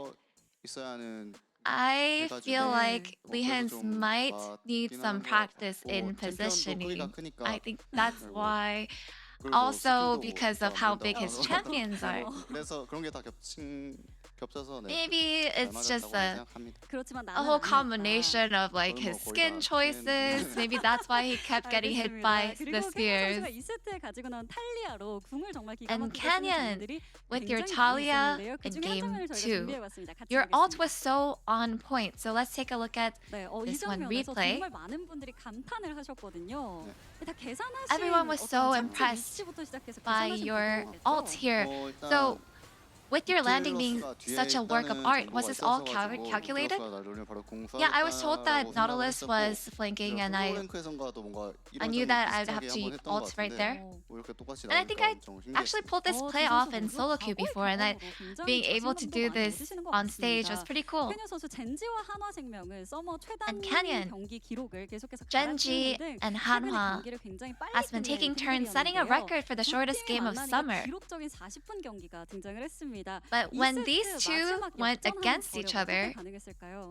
I feel like Lihan's might need some practice in positioning. I think that's why. Also because of how big his champions are. Maybe it's just a whole combination of like his skin choices. Maybe that's why he kept getting hit by the spears. And Canyon, with your Talia in game 2, your ult was so on point. So let's take a look at this one replay. Everyone was so impressed by your ult here. So with your landing being such a work of art, was this all calculated? Yeah, I was told that Nautilus was flanking and I knew that I'd have to ult right there. And I think I actually pulled this play off in solo queue before, and being able to do this on stage was pretty cool. And Canyon, GENG and Hanwha has been taking turns setting a record for the shortest game of summer. But when these two went against each other,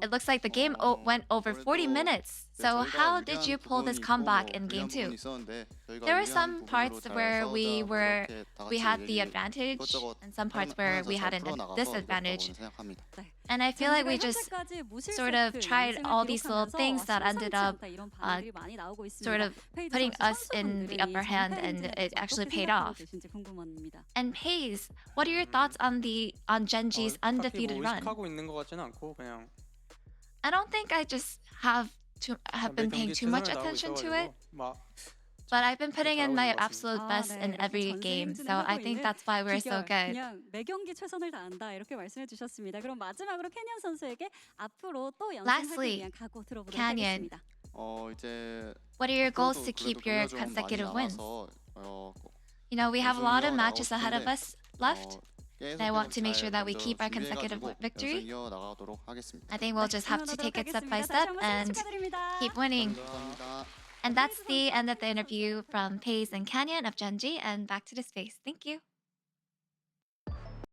it looks like the game went over 40 minutes. So how did you pull this comeback in game 2? There were some parts where we had the advantage, and some parts where we had a disadvantage. And I feel like we just sort of tried all these little things that ended up sort of putting us in the upper hand, and it actually paid off. And Paze, what are your thoughts on GENG's undefeated run? I don't think I just have been paying too much attention to it. But I've been putting in my absolute best in every game, so I think that's why we're so good. Lastly, Canyon, what are your goals to keep your consecutive wins? You know, we have a lot of matches ahead of us left, and I want to make sure that we keep our consecutive victory. I think we'll just have to take it step by step and keep winning. And that's the end of the interview from Paze and Canyon of GENG, and back to the space. Thank you.